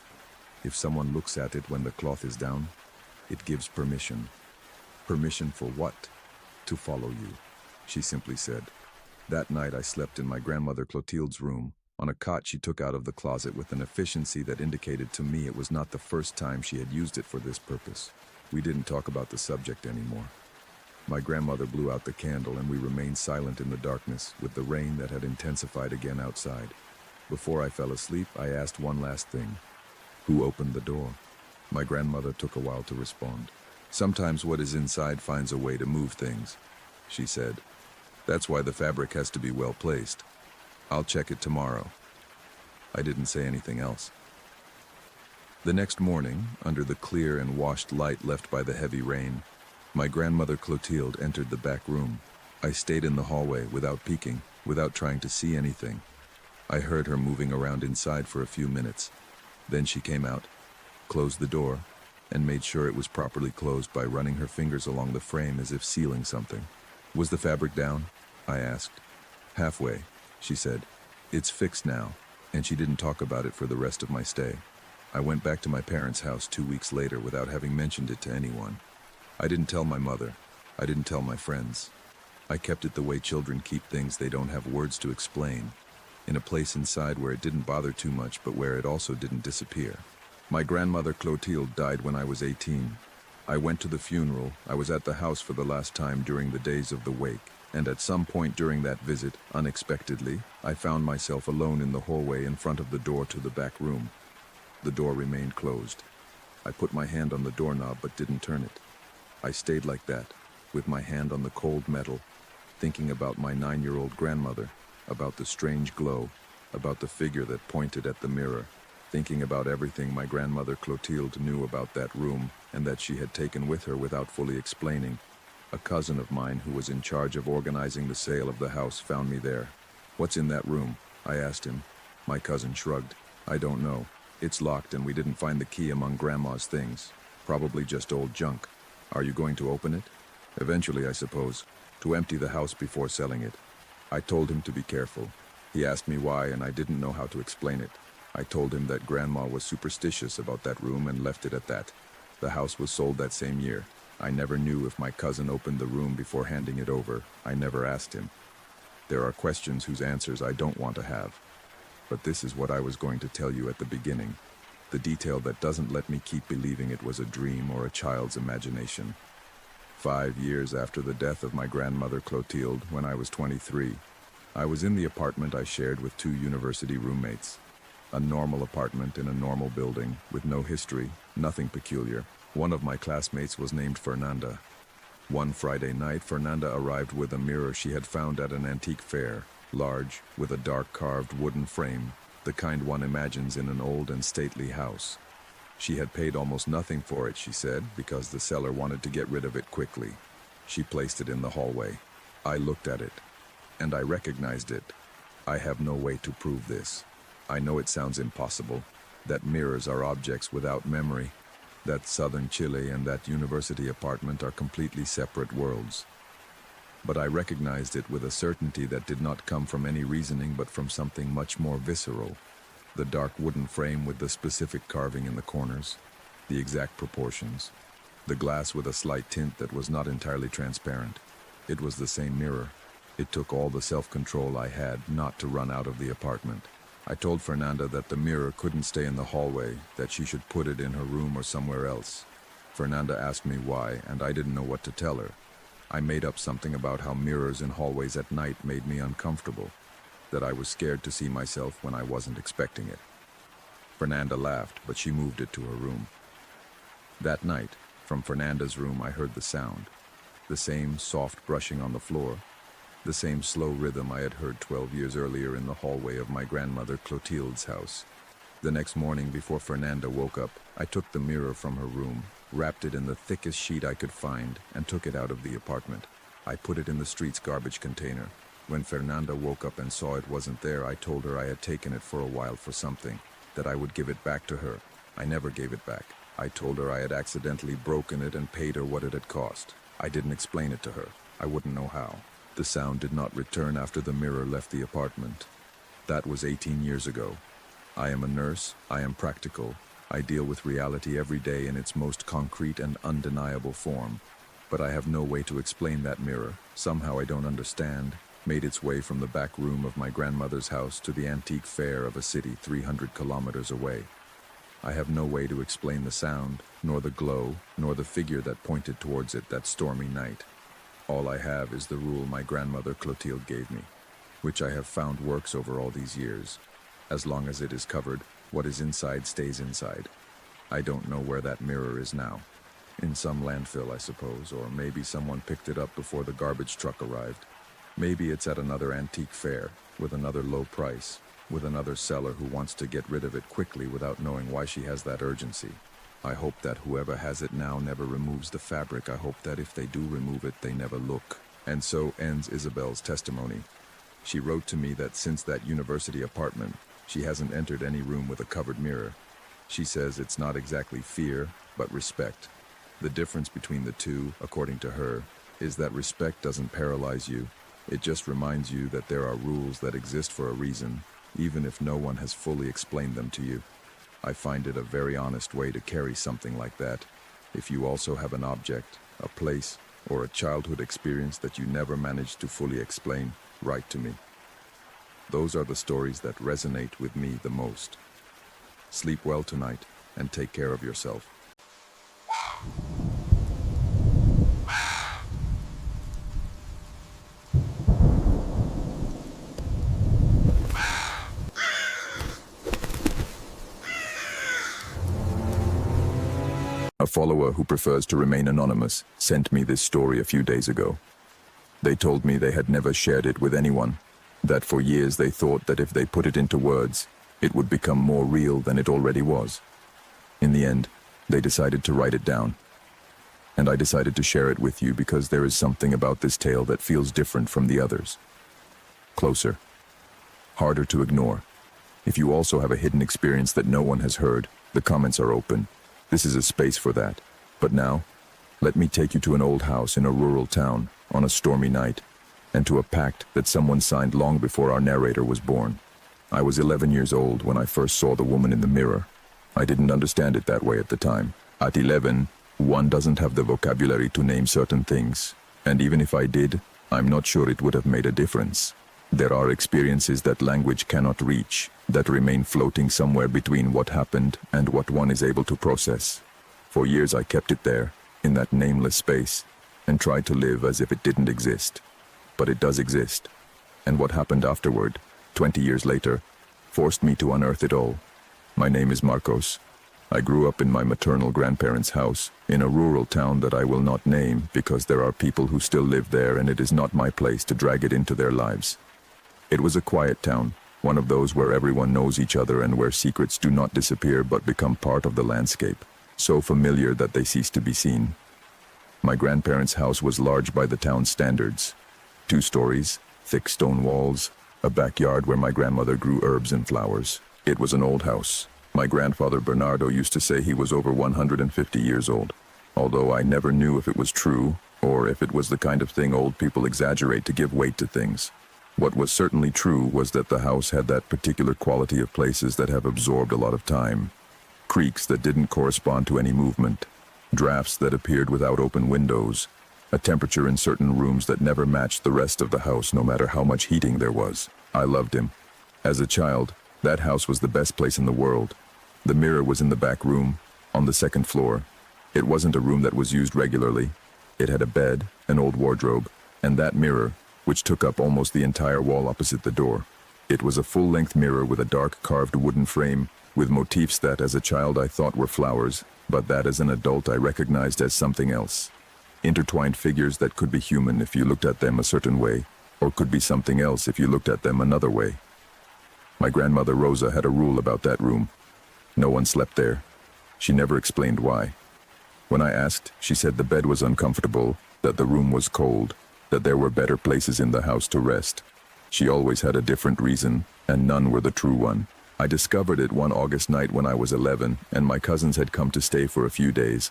If someone looks at it when the cloth is down, it gives permission. Permission for what? To follow you," she simply said. That night I slept in my grandmother Clotilde's room, on a cot she took out of the closet with an efficiency that indicated to me it was not the first time she had used it for this purpose. We didn't talk about the subject anymore. My grandmother blew out the candle and we remained silent in the darkness, with the rain that had intensified again outside. Before I fell asleep, I asked one last thing. "Who opened the door?" My grandmother took a while to respond. "Sometimes what is inside finds a way to move things," she said. "That's why the fabric has to be well placed. I'll check it tomorrow." I didn't say anything else. The next morning, under the clear and washed light left by the heavy rain, my grandmother Clotilde entered the back room. I stayed in the hallway without peeking, without trying to see anything. I heard her moving around inside for a few minutes. Then she came out, closed the door, and made sure it was properly closed by running her fingers along the frame as if sealing something. "Was the fabric down?" I asked. "Halfway," she said. "It's fixed now," and she didn't talk about it for the rest of my stay. I went back to my parents' house 2 weeks later without having mentioned it to anyone. I didn't tell my mother. I didn't tell my friends. I kept it the way children keep things they don't have words to explain, in a place inside where it didn't bother too much but where it also didn't disappear. My grandmother Clotilde died when I was 18. I went to the funeral. I was at the house for the last time during the days of the wake, and at some point during that visit, unexpectedly, I found myself alone in the hallway in front of the door to the back room. The door remained closed. I put my hand on the doorknob but didn't turn it. I stayed like that, with my hand on the cold metal, thinking about my 9-year-old grandmother, about the strange glow, about the figure that pointed at the mirror, thinking about everything my grandmother Clotilde knew about that room and that she had taken with her without fully explaining. A cousin of mine who was in charge of organizing the sale of the house found me there. "What's in that room?" I asked him. My cousin shrugged. "I don't know. It's locked and we didn't find the key among Grandma's things. Probably just old junk. Are you going to open it?" "Eventually, I suppose. To empty the house before selling it." I told him to be careful. He asked me why and I didn't know how to explain it. I told him that Grandma was superstitious about that room and left it at that. The house was sold that same year. I never knew if my cousin opened the room before handing it over. I never asked him. There are questions whose answers I don't want to have. But this is what I was going to tell you at the beginning. The detail that doesn't let me keep believing it was a dream or a child's imagination. 5 years after the death of my grandmother Clotilde, when I was 23, I was in the apartment I shared with 2 university roommates. A normal apartment in a normal building, with no history, nothing peculiar. One of my classmates was named Fernanda. One Friday night, Fernanda arrived with a mirror she had found at an antique fair, large, with a dark carved wooden frame, the kind one imagines in an old and stately house. She had paid almost nothing for it, she said, because the seller wanted to get rid of it quickly. She placed it in the hallway. I looked at it, and I recognized it. I have no way to prove this. I know it sounds impossible, that mirrors are objects without memory, that southern Chile and that university apartment are completely separate worlds. But I recognized it with a certainty that did not come from any reasoning but from something much more visceral. The dark wooden frame with the specific carving in the corners, the exact proportions, the glass with a slight tint that was not entirely transparent. It was the same mirror. It took all the self-control I had not to run out of the apartment. I told Fernanda that the mirror couldn't stay in the hallway, that she should put it in her room or somewhere else. Fernanda asked me why, and I didn't know what to tell her. I made up something about how mirrors in hallways at night made me uncomfortable, that I was scared to see myself when I wasn't expecting it. Fernanda laughed, but she moved it to her room. That night, from Fernanda's room, I heard the sound, the same soft brushing on the floor, the same slow rhythm I had heard 12 years earlier in the hallway of my grandmother Clotilde's house. The next morning, before Fernanda woke up, I took the mirror from her room, wrapped it in the thickest sheet I could find, and took it out of the apartment. I put it in the street's garbage container. When Fernanda woke up and saw it wasn't there, I told her I had taken it for a while for something, that I would give it back to her. I never gave it back. I told her I had accidentally broken it and paid her what it had cost. I didn't explain it to her. I wouldn't know how. The sound did not return after the mirror left the apartment. That was 18 years ago. I am a nurse. I am practical. I deal with reality every day in its most concrete and undeniable form. But I have no way to explain that mirror. Somehow I don't understand. Made its way from the back room of my grandmother's house to the antique fair of a city 300 kilometers away. I have no way to explain the sound, nor the glow, nor the figure that pointed towards it that stormy night. All I have is the rule my grandmother Clotilde gave me, which I have found works over all these years. As long as it is covered, what is inside stays inside. I don't know where that mirror is now. In some landfill, I suppose, or maybe someone picked it up before the garbage truck arrived. Maybe it's at another antique fair, with another low price, with another seller who wants to get rid of it quickly without knowing why she has that urgency. I hope that whoever has it now never removes the fabric. I hope that if they do remove it, they never look. And so ends Isabel's testimony. She wrote to me that since that university apartment, she hasn't entered any room with a covered mirror. She says it's not exactly fear, but respect. The difference between the two, according to her, is that respect doesn't paralyze you. It just reminds you that there are rules that exist for a reason, even if no one has fully explained them to you. I find it a very honest way to carry something like that. If you also have an object, a place, or a childhood experience that you never managed to fully explain, write to me. Those are the stories that resonate with me the most. Sleep well tonight, and take care of yourself. A follower who prefers to remain anonymous sent me this story a few days ago. They told me they had never shared it with anyone, that for years they thought that if they put it into words, it would become more real than it already was. In the end, they decided to write it down. And I decided to share it with you because there is something about this tale that feels different from the others. Closer. Harder to ignore. If you also have a hidden experience that no one has heard, the comments are open. This is a space for that. But now, let me take you to an old house in a rural town on a stormy night, and to a pact that someone signed long before our narrator was born. I was 11 years old when I first saw the woman in the mirror. I didn't understand it that way at the time. At 11, One doesn't have the vocabulary to name certain things, and even if I did, I'm not sure it would have made a difference. There are experiences that language cannot reach, that remain floating somewhere between what happened and what one is able to process. For years I kept it there, in that nameless space, and tried to live as if it didn't exist. But it does exist, and what happened afterward, 20 years later, forced me to unearth it all. My name is Marcos. I grew up in my maternal grandparents' house, in a rural town that I will not name because there are people who still live there and it is not my place to drag it into their lives. It was a quiet town, one of those where everyone knows each other and where secrets do not disappear but become part of the landscape, so familiar that they cease to be seen. My grandparents' house was large by the town's standards. 2 stories, thick stone walls, a backyard where my grandmother grew herbs and flowers. It was an old house. My grandfather Bernardo used to say he was over 150 years old, although I never knew if it was true or if it was the kind of thing old people exaggerate to give weight to things. What was certainly true was that the house had that particular quality of places that have absorbed a lot of time. Creaks that didn't correspond to any movement, drafts that appeared without open windows, a temperature in certain rooms that never matched the rest of the house no matter how much heating there was. I loved him. As a child, that house was the best place in the world. The mirror was in the back room, on the 2nd floor. It wasn't a room that was used regularly. It had a bed, an old wardrobe, and that mirror, which took up almost the entire wall opposite the door. It was a full-length mirror with a dark carved wooden frame, with motifs that as a child I thought were flowers, but that as an adult I recognized as something else. Intertwined figures that could be human if you looked at them a certain way, or could be something else if you looked at them another way. My grandmother Rosa had a rule about that room. No one slept there. She never explained why. When I asked, she said the bed was uncomfortable, that the room was cold, that there were better places in the house to rest. She always had a different reason, and none were the true one. I discovered it one August night when I was 11, and my cousins had come to stay for a few days.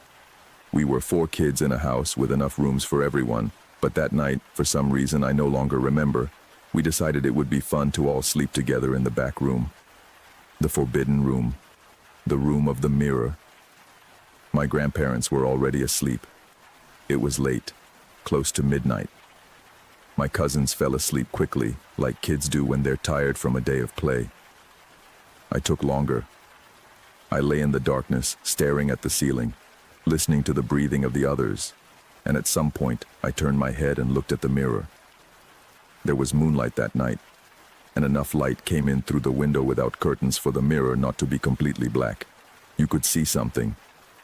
We were 4 kids in a house with enough rooms for everyone, but that night, for some reason I no longer remember, we decided it would be fun to all sleep together in the back room. The forbidden room. The room of the mirror. My grandparents were already asleep. It was late, close to midnight. My cousins fell asleep quickly, like kids do when they're tired from a day of play. I took longer. I lay in the darkness, staring at the ceiling, listening to the breathing of the others, and at some point, I turned my head and looked at the mirror. There was moonlight that night, and enough light came in through the window without curtains for the mirror not to be completely black. You could see something,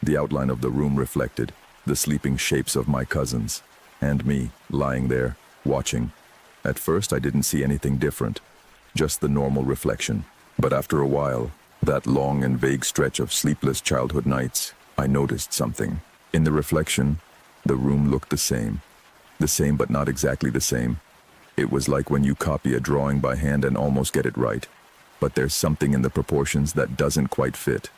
the outline of the room reflected, the sleeping shapes of my cousins, and me, lying there, watching. At first I didn't see anything different, just the normal reflection. But after a while, that long and vague stretch of sleepless childhood nights, I noticed something. In the reflection, the room looked the same but not exactly the same. It was like when you copy a drawing by hand and almost get it right, but there's something in the proportions that doesn't quite fit.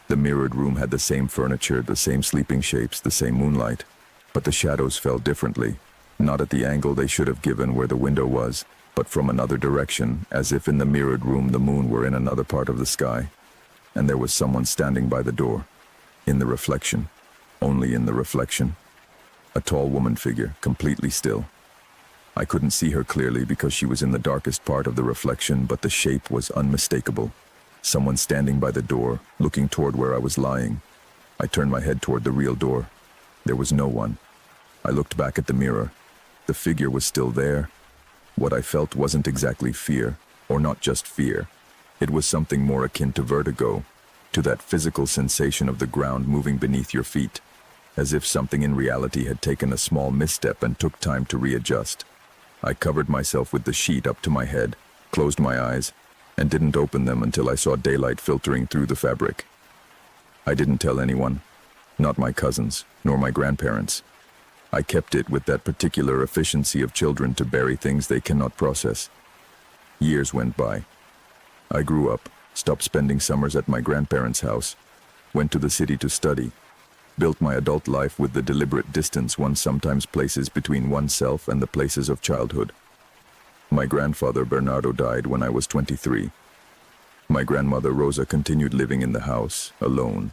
The mirrored room had the same furniture, the same sleeping shapes, the same moonlight, but the shadows fell differently, not at the angle they should have given where the window was, but from another direction, as if in the mirrored room the moon were in another part of the sky, and there was someone standing by the door. In the reflection, only in the reflection. A tall woman figure, completely still. I couldn't see her clearly because she was in the darkest part of the reflection, but the shape was unmistakable. Someone standing by the door, looking toward where I was lying. I turned my head toward the real door. There was no one. I looked back at the mirror. The figure was still there. What I felt wasn't exactly fear, or not just fear. It was something more akin to vertigo, to that physical sensation of the ground moving beneath your feet, as if something in reality had taken a small misstep and took time to readjust. I covered myself with the sheet up to my head, closed my eyes, and didn't open them until I saw daylight filtering through the fabric. I didn't tell anyone, not my cousins, nor my grandparents. I kept it with that particular efficiency of children to bury things they cannot process. Years went by. I grew up, stopped spending summers at my grandparents' house, went to the city to study, built my adult life with the deliberate distance one sometimes places between oneself and the places of childhood. My grandfather Bernardo died when I was 23. My grandmother Rosa continued living in the house, alone.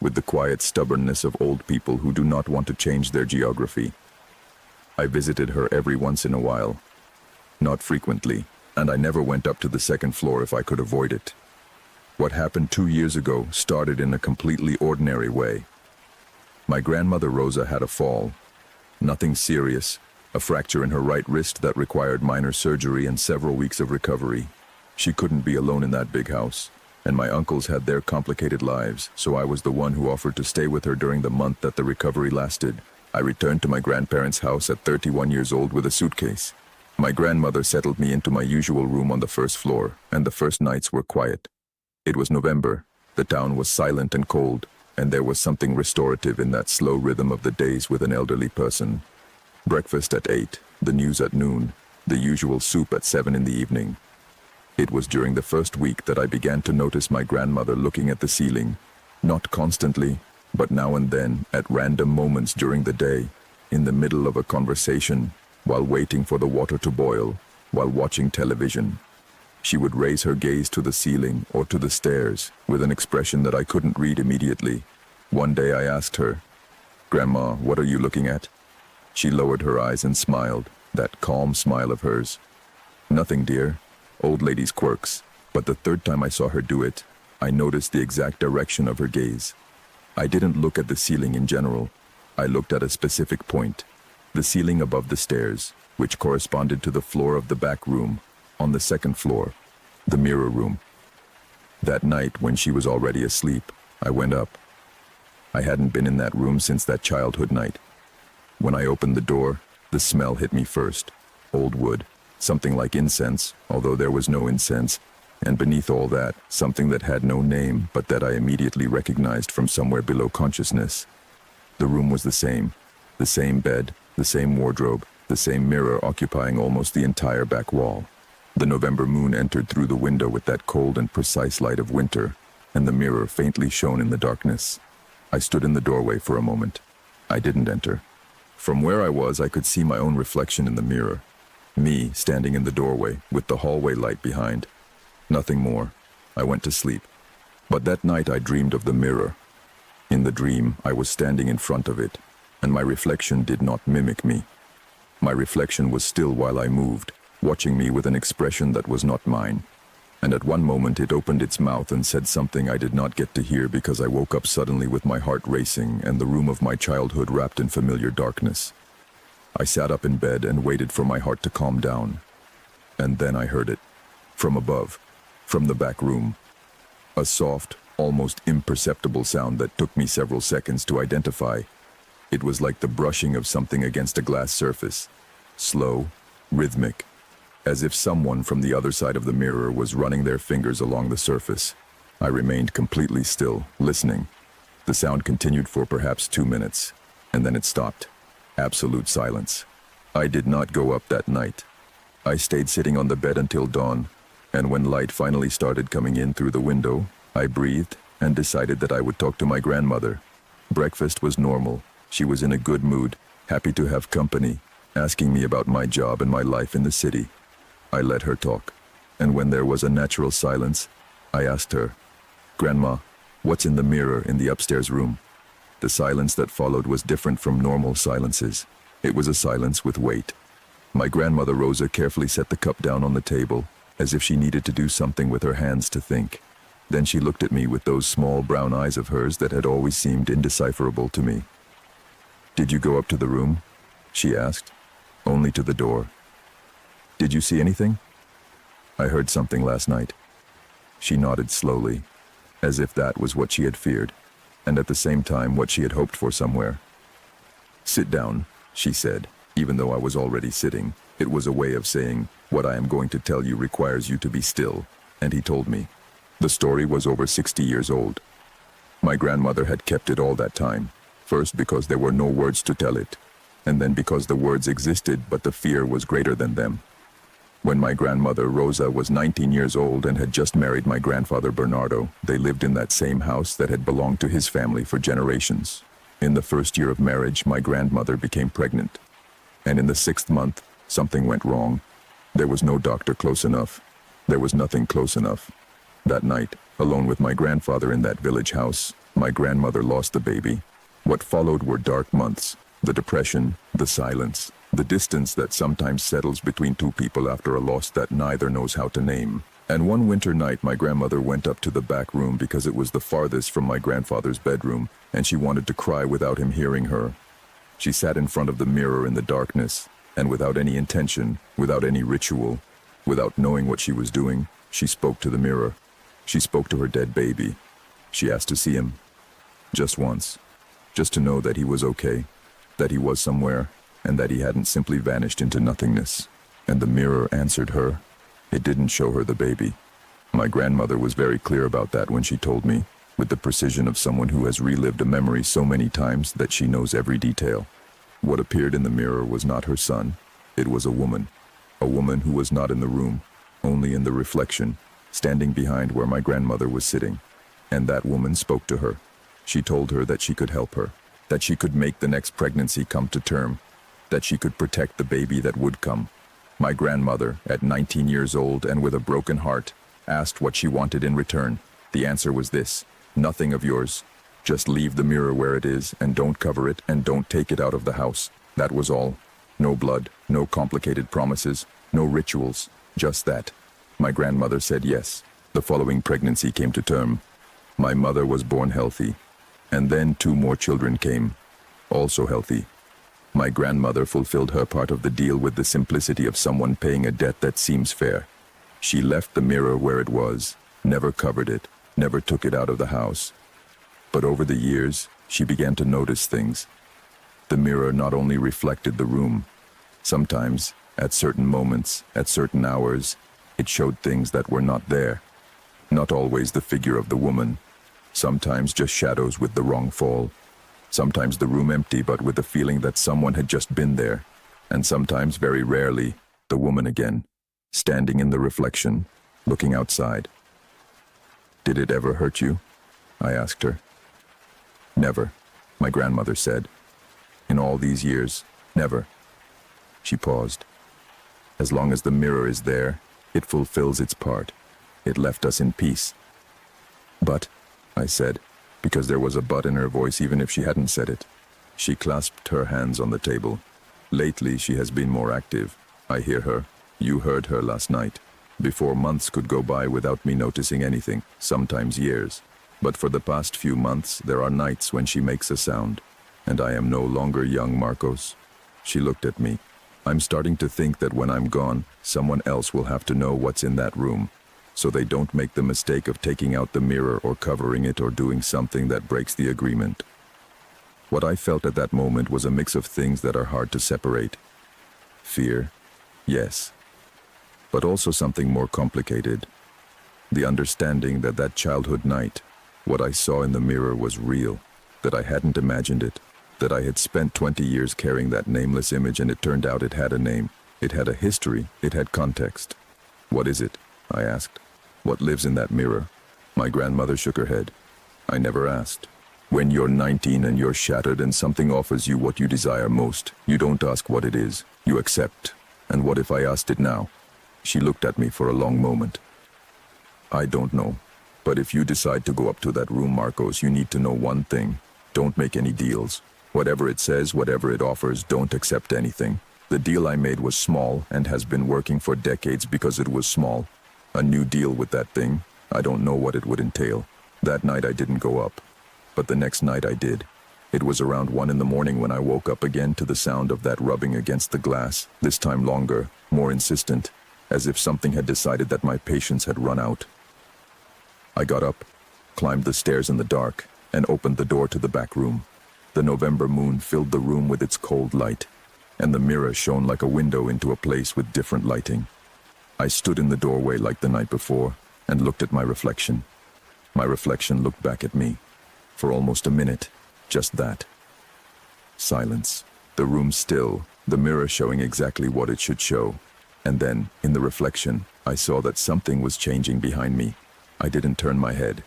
with the quiet stubbornness of old people who do not want to change their geography. I visited her every once in a while, not frequently, and I never went up to the second floor if I could avoid it. What happened 2 years ago started in a completely ordinary way. My grandmother Rosa had a fall. Nothing serious, a fracture in her right wrist that required minor surgery and several weeks of recovery. She couldn't be alone in that big house, and my uncles had their complicated lives, so I was the one who offered to stay with her during the month that the recovery lasted. I returned to my grandparents' house at 31 years old with a suitcase. My grandmother settled me into my usual room on the first floor, and the first nights were quiet. It was November, the town was silent and cold, and there was something restorative in that slow rhythm of the days with an elderly person. Breakfast at 8, the news at noon, the usual soup at 7 in the evening. It was during the first week that I began to notice my grandmother looking at the ceiling, not constantly, but now and then, at random moments during the day, in the middle of a conversation, while waiting for the water to boil, while watching television. She would raise her gaze to the ceiling or to the stairs with an expression that I couldn't read immediately. One day I asked her, "Grandma, what are you looking at?" She lowered her eyes and smiled, that calm smile of hers. "Nothing, dear. Old lady's quirks." But the third time I saw her do it, I noticed the exact direction of her gaze. I didn't look at the ceiling in general. I looked at a specific point, the ceiling above the stairs, which corresponded to the floor of the back room, on the second floor, the mirror room. That night, when she was already asleep, I went up. I hadn't been in that room since that childhood night. When I opened the door, the smell hit me first. Old wood, something like incense, although there was no incense, and beneath all that, something that had no name, but that I immediately recognized from somewhere below consciousness. The room was the same bed, the same wardrobe, the same mirror occupying almost the entire back wall. The November moon entered through the window with that cold and precise light of winter, and the mirror faintly shone in the darkness. I stood in the doorway for a moment. I didn't enter. From where I was, I could see my own reflection in the mirror. Me, standing in the doorway, with the hallway light behind. Nothing more. I went to sleep. But that night I dreamed of the mirror. In the dream, I was standing in front of it, and my reflection did not mimic me. My reflection was still while I moved, watching me with an expression that was not mine. And at one moment it opened its mouth and said something I did not get to hear because I woke up suddenly with my heart racing and the room of my childhood wrapped in familiar darkness. I sat up in bed and waited for my heart to calm down. And then I heard it. From above. From the back room. A soft, almost imperceptible sound that took me several seconds to identify. It was like the brushing of something against a glass surface. Slow, rhythmic, as if someone from the other side of the mirror was running their fingers along the surface. I remained completely still, listening. The sound continued for perhaps 2 minutes, and then it stopped. Absolute silence. I did not go up that night. I stayed sitting on the bed until dawn, and when light finally started coming in through the window, I breathed and decided that I would talk to my grandmother. Breakfast was normal. She was in a good mood, happy to have company, asking me about my job and my life in the city. I let her talk, and when there was a natural silence, I asked her, "Grandma, what's in the mirror in the upstairs room?" The silence that followed was different from normal silences. It was a silence with weight. My grandmother Rosa carefully set the cup down on the table, as if she needed to do something with her hands to think. Then she looked at me with those small brown eyes of hers that had always seemed indecipherable to me. "Did you go up to the room?" she asked. "Only to the door." "Did you see anything?" "I heard something last night." She nodded slowly, as if that was what she had feared, and at the same time what she had hoped for somewhere. "Sit down," she said, even though I was already sitting. It was a way of saying, "What I am going to tell you requires you to be still," and he told me. The story was over 60 years old. My grandmother had kept it all that time, first because there were no words to tell it, and then because the words existed but the fear was greater than them. When my grandmother Rosa was 19 years old and had just married my grandfather Bernardo, they lived in that same house that had belonged to his family for generations. In the first year of marriage, my grandmother became pregnant. And in the 6th month, something went wrong. There was no doctor close enough. There was nothing close enough. That night, Alone with my grandfather in that village house, my grandmother lost the baby. What followed were dark months. The depression, the silence, the distance that sometimes settles between two people after a loss that neither knows how to name. And one winter night, my grandmother went up to the back room because it was the farthest from my grandfather's bedroom, and she wanted to cry without him hearing her. She sat in front of the mirror in the darkness, and without any intention, without any ritual, without knowing what she was doing, she spoke to the mirror. She spoke to her dead baby. She asked to see him. Just once. Just to know that he was okay, that he was somewhere, and that he hadn't simply vanished into nothingness. And the mirror answered her. It didn't show her the baby. My grandmother was very clear about that when she told me, with the precision of someone who has relived a memory so many times that she knows every detail. What appeared in the mirror was not her son. It was a woman who was not in the room, only in the reflection, standing behind where my grandmother was sitting. And that woman spoke to her. She told her that she could help her, that she could make the next pregnancy come to term, that she could protect the baby that would come. My grandmother, at 19 years old and with a broken heart, asked what she wanted in return. The answer was this: nothing of yours. Just leave the mirror where it is and don't cover it and don't take it out of the house. That was all. No blood, no complicated promises, no rituals, just that. My grandmother said yes. The following pregnancy came to term. My mother was born healthy. And then 2 more children came, also healthy. My grandmother fulfilled her part of the deal with the simplicity of someone paying a debt that seems fair. She left the mirror where it was, never covered it, never took it out of the house. But over the years, she began to notice things. The mirror not only reflected the room. Sometimes, at certain moments, at certain hours, it showed things that were not there. Not always the figure of the woman. Sometimes just shadows with the wrong fall. Sometimes the room empty but with the feeling that someone had just been there. And sometimes, very rarely, the woman again, standing in the reflection, looking outside. "Did it ever hurt you?" I asked her. "Never," my grandmother said. "In all these years, never." She paused. "As long as the mirror is there, it fulfills its part. It left us in peace." "But," I said, because there was a but in her voice even if she hadn't said it. She clasped her hands on the table. "Lately she has been more active. I hear her. You heard her last night. Before, months could go by without me noticing anything, sometimes years. But for the past few months there are nights when she makes a sound. And I am no longer young, Marcos." She looked at me. "I'm starting to think that when I'm gone, someone else will have to know what's in that room, so they don't make the mistake of taking out the mirror or covering it or doing something that breaks the agreement." What I felt at that moment was a mix of things that are hard to separate. Fear, yes, but also something more complicated. The understanding that that childhood night, what I saw in the mirror was real, that I hadn't imagined it, that I had spent 20 years carrying that nameless image and it turned out it had a name, it had a history, it had context. "What is it?" I asked. "What lives in that mirror?" My grandmother shook her head. "I never asked. When you're 19 and you're shattered and something offers you what you desire most, you don't ask what it is, you accept. And what if I asked it now?" She looked at me for a long moment. "I don't know. But if you decide to go up to that room, Marcos, you need to know one thing. Don't make any deals. Whatever it says, whatever it offers, don't accept anything. The deal I made was small and has been working for decades because it was small. A new deal with that thing, I don't know what it would entail. That night I didn't go up. But the next night I did. It was around 1 in the morning when I woke up again to the sound of that rubbing against the glass, this time longer, more insistent, as if something had decided that my patience had run out. I got up, climbed the stairs in the dark, and opened the door to the back room. The November moon filled the room with its cold light, and the mirror shone like a window into a place with different lighting. I stood in the doorway like the night before, and looked at my reflection. My reflection looked back at me. For almost a minute, just that. Silence. The room still, the mirror showing exactly what it should show. And then, in the reflection, I saw that something was changing behind me. I didn't turn my head.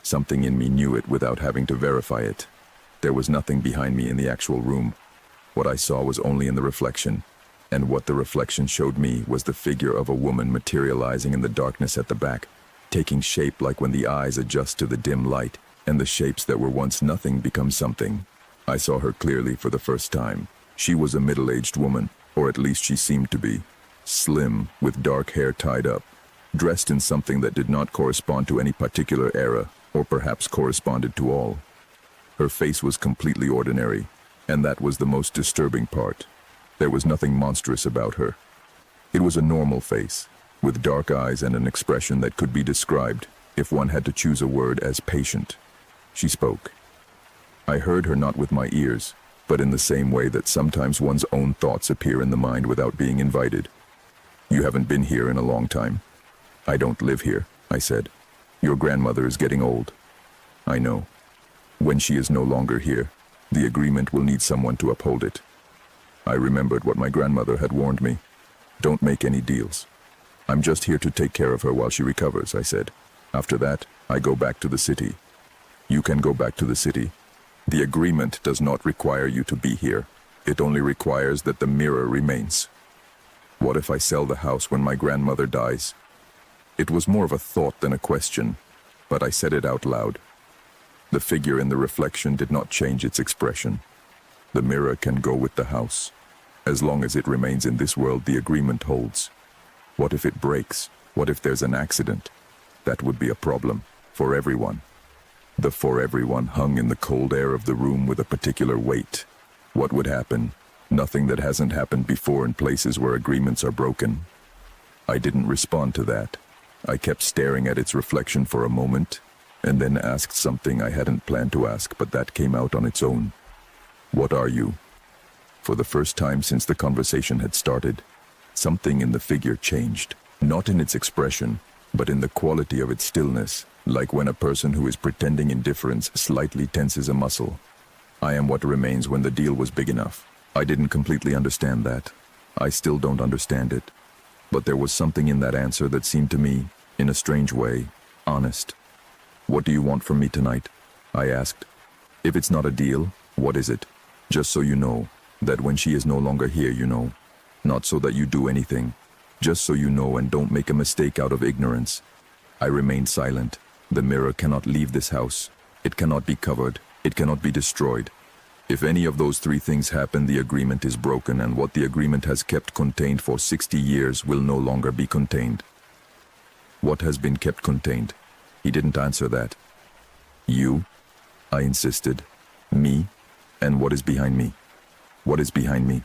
Something in me knew it without having to verify it. There was nothing behind me in the actual room. What I saw was only in the reflection. And what the reflection showed me was the figure of a woman materializing in the darkness at the back. taking shape like when the eyes adjust to the dim light, and the shapes that were once nothing become something. I saw her clearly for the first time. She was a middle-aged woman, or at least she seemed to be. Slim, with dark hair tied up, dressed in something that did not correspond to any particular era, or perhaps corresponded to all. Her face was completely ordinary, and that was the most disturbing part. There was nothing monstrous about her. It was a normal face, with dark eyes and an expression that could be described, if one had to choose a word, as patient. She spoke. I heard her not with my ears, but in the same way that sometimes one's own thoughts appear in the mind without being invited. You haven't been here in a long time. I don't live here, I said. Your grandmother is getting old. I know. When she is no longer here, the agreement will need someone to uphold it. I remembered what my grandmother had warned me. Don't make any deals. I'm just here to take care of her while she recovers, I said. After that, I go back to the city. You can go back to the city. The agreement does not require you to be here. It only requires that the mirror remains. What if I sell the house when my grandmother dies? It was more of a thought than a question, but I said it out loud. The figure in the reflection did not change its expression. The mirror can go with the house. As long as it remains in this world, the agreement holds. What if it breaks? What if there's an accident? That would be a problem for everyone. The "for everyone" hung in the cold air of the room with a particular weight. What would happen? Nothing that hasn't happened before in places where agreements are broken. I didn't respond to that. I kept staring at its reflection for a moment, and then asked something I hadn't planned to ask, but that came out on its own. What are you? For the first time since the conversation had started, something in the figure changed. Not in its expression, but in the quality of its stillness, like when a person who is pretending indifference slightly tenses a muscle. I am what remains when the deal was big enough. I didn't completely understand that. I still don't understand it. But there was something in that answer that seemed to me, in a strange way, honest. What do you want from me tonight? I asked. If it's not a deal, what is it? Just so you know, that when she is no longer here, you know. Not so that you do anything. Just so you know and don't make a mistake out of ignorance. I remained silent. The mirror cannot leave this house. It cannot be covered. It cannot be destroyed. If any of those three things happen, the agreement is broken, and what the agreement has kept contained for 60 years will no longer be contained. What has been kept contained? He didn't answer that. You? I insisted. Me? And what is behind me? What is behind me?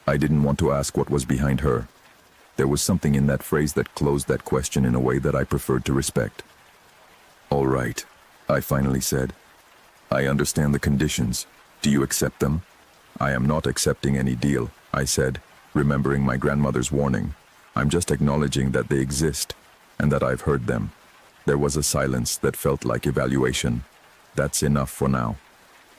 I didn't want to ask what was behind her. There was something in that phrase that closed that question in a way that I preferred to respect. All right, I finally said. I understand the conditions. Do you accept them? I am not accepting any deal, I said, remembering my grandmother's warning. I'm just acknowledging that they exist, and that I've heard them. There was a silence that felt like evaluation. That's enough for now.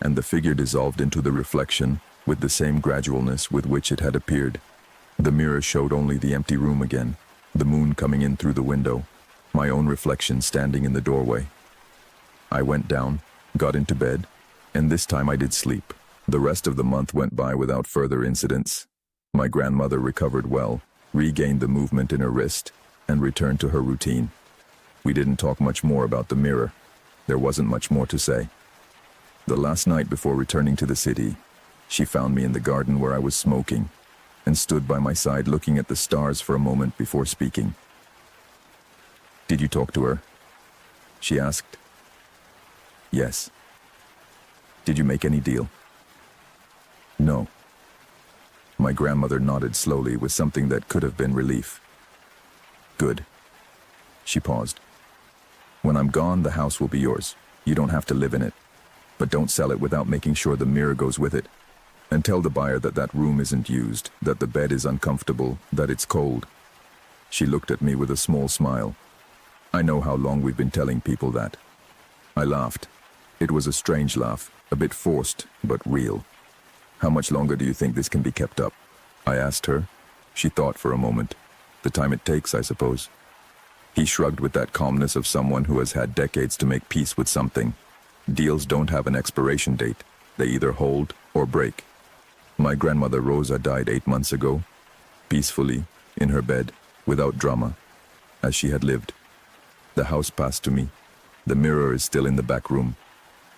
And the figure dissolved into the reflection with the same gradualness with which it had appeared. The mirror showed only the empty room again, the moon coming in through the window, my own reflection standing in the doorway. I went down, got into bed, and this time I did sleep. The rest of the month went by without further incidents. My grandmother recovered well, regained the movement in her wrist, and returned to her routine. We didn't talk much more about the mirror. There wasn't much more to say. The last night before returning to the city, she found me in the garden where I was smoking, and stood by my side looking at the stars for a moment before speaking. Did you talk to her? She asked. Yes. Did you make any deal? No. My grandmother nodded slowly with something that could have been relief. Good. She paused. When I'm gone, the house will be yours. You don't have to live in it. But don't sell it without making sure the mirror goes with it. And tell the buyer that that room isn't used, that the bed is uncomfortable, that it's cold. She looked at me with a small smile. I know how long we've been telling people that. I laughed. It was a strange laugh, a bit forced, but real. How much longer do you think this can be kept up? I asked her. She thought for a moment. The time it takes, I suppose. He shrugged with that calmness of someone who has had decades to make peace with something. Deals don't have an expiration date. They either hold or break. My grandmother Rosa died 8 months ago, peacefully, in her bed, without drama, as she had lived. The house passed to me. The mirror is still in the back room.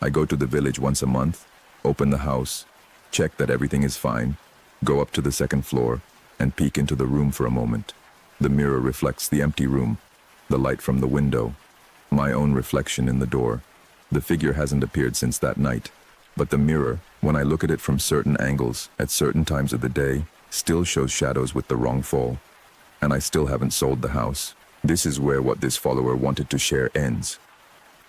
I go to the village once a month, open the house, check that everything is fine, go up to the second floor, and peek into the room for a moment. The mirror reflects the empty room, the light from the window, my own reflection in the door. The figure hasn't appeared since that night, but the mirror, when I look at it from certain angles at certain times of the day, still shows shadows with the wrong fall. And I still haven't sold the house. This is where what this follower wanted to share ends.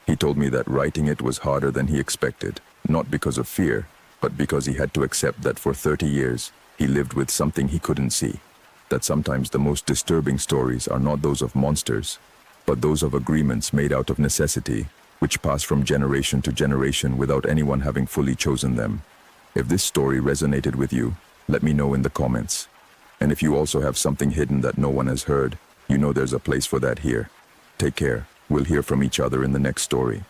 He told me that writing it was harder than he expected, not because of fear, but because he had to accept that for 30 years, he lived with something he couldn't see. That sometimes the most disturbing stories are not those of monsters, but those of agreements made out of necessity, which pass from generation to generation without anyone having fully chosen them. If this story resonated with you, let me know in the comments. And if you also have something hidden that no one has heard, you know there's a place for that here. Take care. We'll hear from each other in the next story.